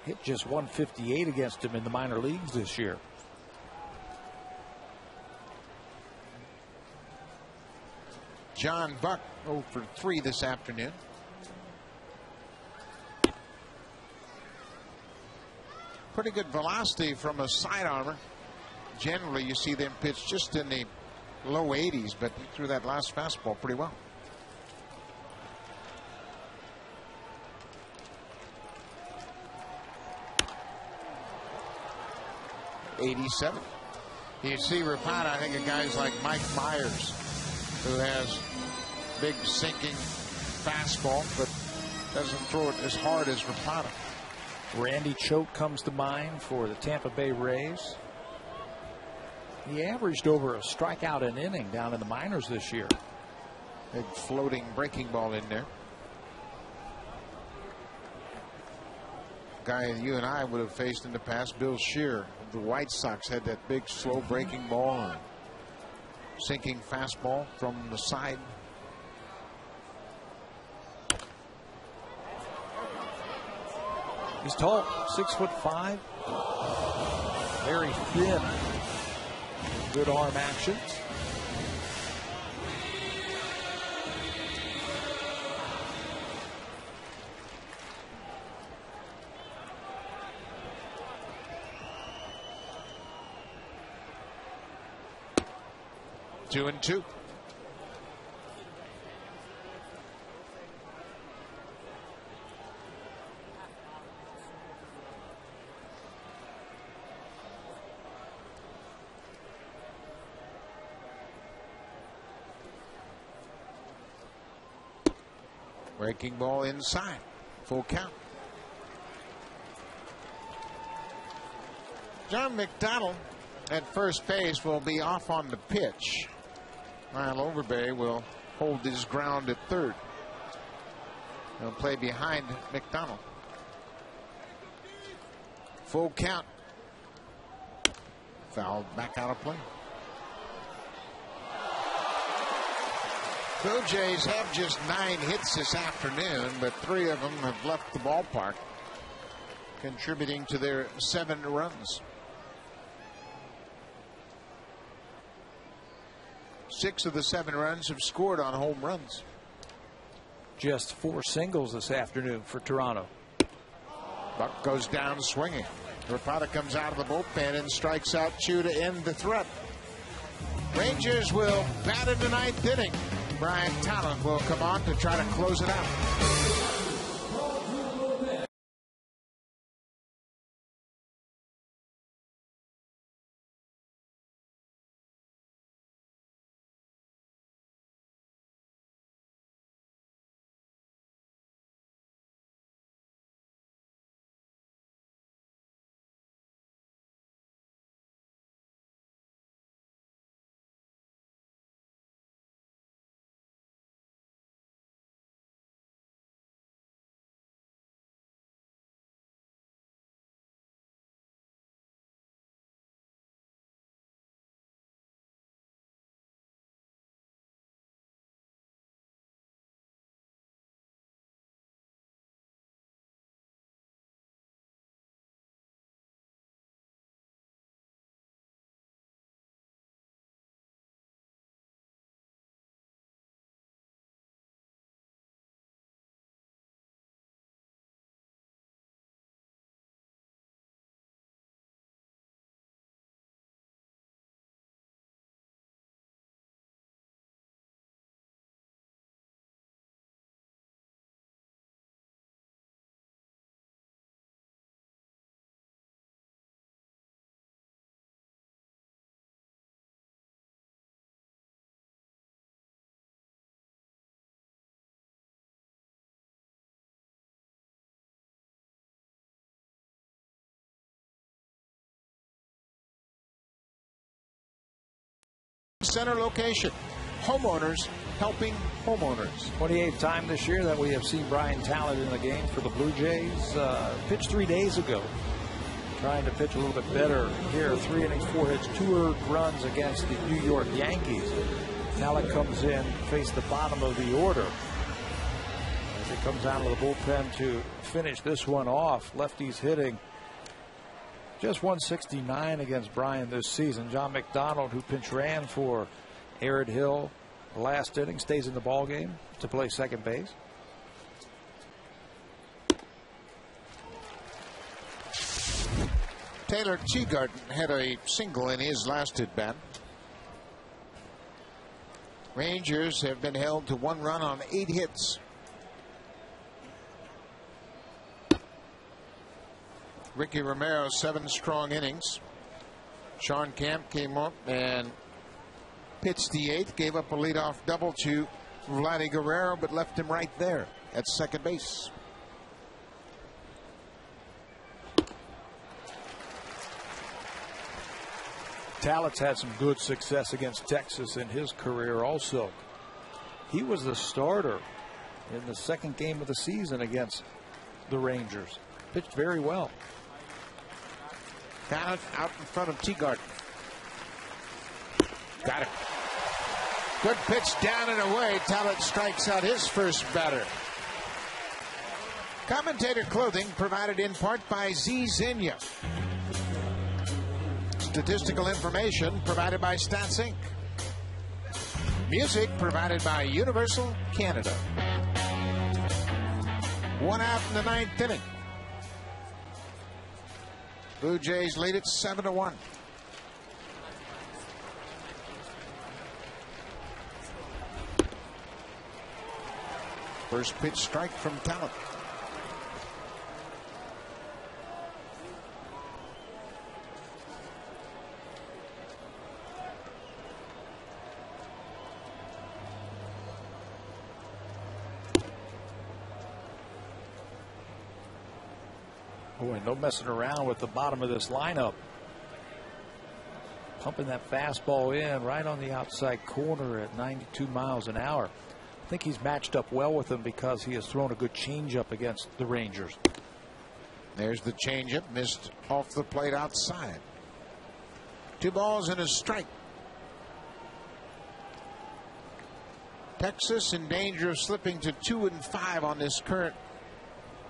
hit just 158 against him in the minor leagues this year. John Buck 0 for 3 this afternoon. Pretty good velocity from a side armor. Generally, you see them pitch just in the low 80s, but he threw that last fastball pretty well. 87. You see Rapata, I think of guys like Mike Myers, who has big sinking fastball, but doesn't throw it as hard as Rapata. Randy Choate comes to mind for the Tampa Bay Rays. He averaged over a strikeout an inning down in the minors this year. Big floating breaking ball in there. Guy you and I would have faced in the past, Bill Shear of the White Sox, had that big slow breaking ball and sinking fastball from the side. He's tall, 6'5", very thin. Good arm action. Two and two. Breaking ball inside. Full count. John McDonald at first base will be off on the pitch, while Overbay will hold his ground at third. He'll play behind McDonald. Full count. Fouled back out of play. Blue Jays have just 9 hits this afternoon, but 3 of them have left the ballpark, contributing to their 7 runs. 6 of the 7 runs have scored on home runs. Just 4 singles this afternoon for Toronto. Buck goes down swinging. Rapata comes out of the bullpen and strikes out Chu to end the threat. Rangers will bat in the 9th inning. Brian Talent will come on to try to close it out. Center location. Homeowners helping homeowners. 28th time this year that we have seen Brian Talent in the game for the Blue Jays. Pitched 3 days ago. Trying to pitch a little bit better here. 3 innings, 4 hits, 2 earned runs against the New York Yankees. Talent comes in, face the bottom of the order. As he comes out of the bullpen to finish this one off. Lefties hitting just 169 against Brian this season. John McDonald, who pinch ran for Arid Hill last inning, stays in the ball game to play second base. Taylor Teagarden had a single in his last at bat. Rangers have been held to 1 run on 8 hits. Ricky Romero, 7 strong innings. Sean Camp came up and pitched the 8th, gave up a leadoff double to Vladdy Guerrero, but left him right there at second base. Talent's had some good success against Texas in his career also. He was the starter in the 2nd game of the season against the Rangers. Pitched very well. Talent out in front of Teagarden. Got it. Good pitch down and away. Talent strikes out his first batter. Commentator clothing provided in part by Z Zinnia. Statistical information provided by Stats Inc. Music provided by Universal Canada. 1 out in the 9th inning. Blue Jays lead it 7-1. First pitch strike from Talent. Boy, no messing around with the bottom of this lineup. Pumping that fastball in right on the outside corner at 92 miles an hour. I think he's matched up well with him because he has thrown a good changeup against the Rangers. There's the changeup, missed off the plate outside. 2 balls and a strike. Texas in danger of slipping to 2-5 on this current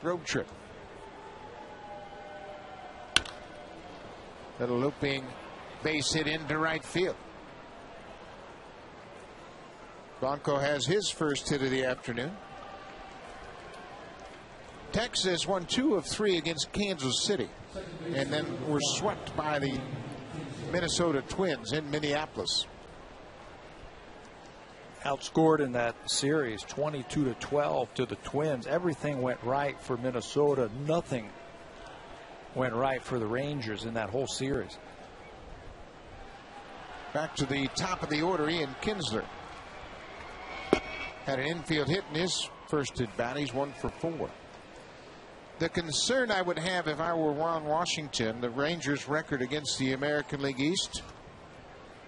road trip. Little looping base hit into right field. Blanco has his first hit of the afternoon. Texas won 2 of 3 against Kansas City, and then were swept by the Minnesota Twins in Minneapolis. Outscored in that series 22-12 to the Twins. Everything went right for Minnesota. Nothing went right for the Rangers in that whole series. Back to the top of the order, Ian Kinsler had an infield hit in his first at bat. He's 1 for 4. The concern I would have if I were Ron Washington, the Rangers' record against the American League East,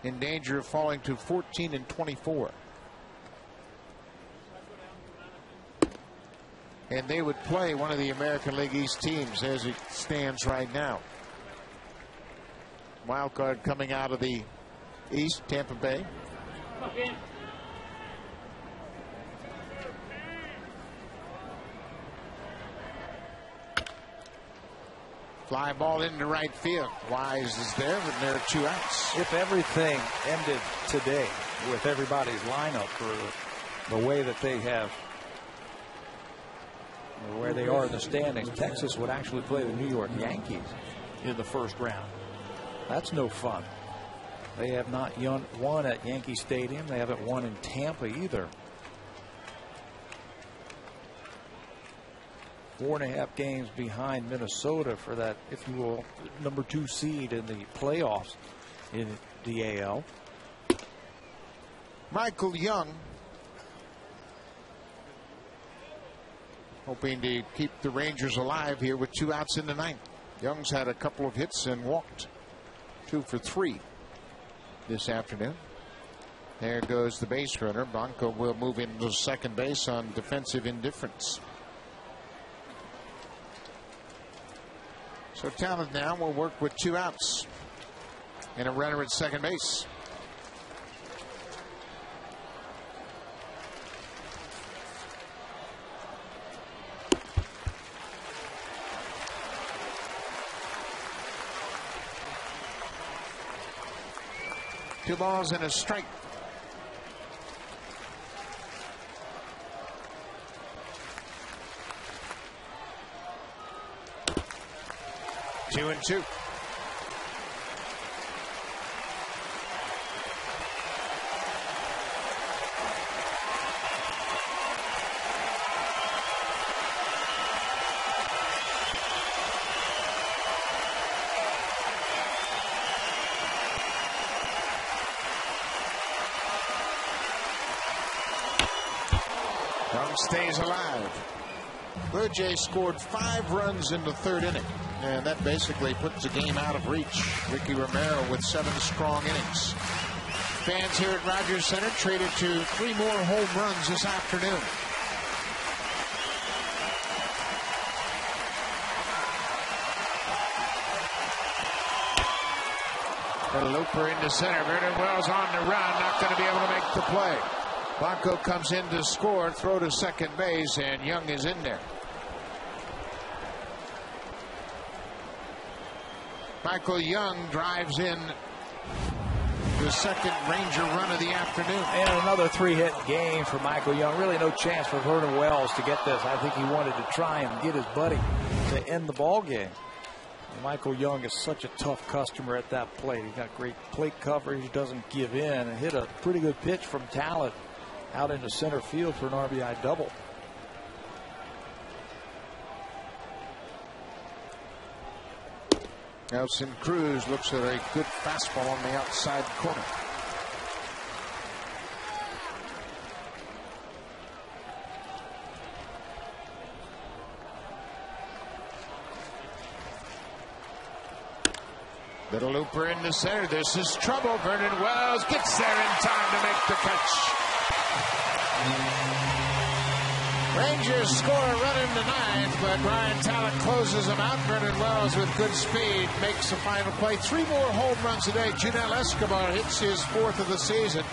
in danger of falling to 14-24. And they would play one of the American League East teams as it stands right now. Wild card coming out of the East, Tampa Bay. Fly ball into right field. Wise is there, but there are 2 outs. If everything ended today with everybody's lineup for the way that they have, where they are in the standings, Texas would actually play the New York Yankees in the first round. That's no fun. They have not won at Yankee Stadium. They haven't won in Tampa either. 4.5 games behind Minnesota for that, if you will, number 2 seed in the playoffs in the AL. Michael Young hoping to keep the Rangers alive here with 2 outs in the 9th. Young's had a couple of hits and walked 2 for 3 this afternoon. There goes the base runner. Blanco will move into second base on defensive indifference. So Talent now will work with 2 outs and a runner at second base. Two balls and a strike. Two and two. Young stays alive. Blue Jays scored 5 runs in the 3rd inning. And that basically puts the game out of reach. Ricky Romero with 7 strong innings. Fans here at Rogers Center traded to 3 more home runs this afternoon. A looper into center. Vernon Wells on the run, not going to be able to make the play. Blanco comes in to score, throw to second base, and Young is in there. Michael Young drives in the second Ranger run of the afternoon. And another 3-hit game for Michael Young. Really no chance for Vernon Wells to get this. I think he wanted to try and get his buddy to end the ball game. Michael Young is such a tough customer at that plate. He's got great plate coverage. He doesn't give in, and hit a pretty good pitch from Talent out into center field for an RBI double. Nelson Cruz looks at a good fastball on the outside corner. Little looper in the center. This is trouble. Vernon Wells gets there in time to make the catch. Rangers score a run in the 9th, but Ryan Talent closes them out. Vernon Wells with good speed makes the final play. 3 more home runs today. Junel Escobar hits his 4th of the season.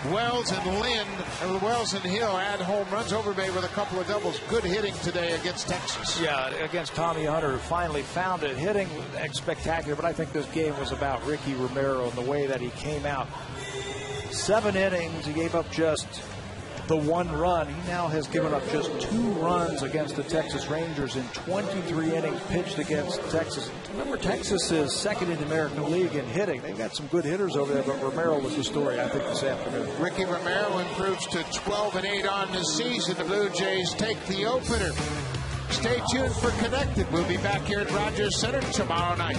Wells and Hill add home runs. Overbay with a couple of doubles. Good hitting today against Texas. Yeah, against Tommy Hunter, who finally found it. Hitting was spectacular, but I think this game was about Ricky Romero and the way that he came out. 7 innings, he gave up just the 1 run. He now has given up just 2 runs against the Texas Rangers in 23 innings pitched against Texas. Remember, Texas is second in the American League in hitting. They've got some good hitters over there, but Romero was the story, I think, this afternoon. Ricky Romero improves to 12-8 on the season. The Blue Jays take the opener. Stay tuned for Connected. We'll be back here at Rogers Center tomorrow night.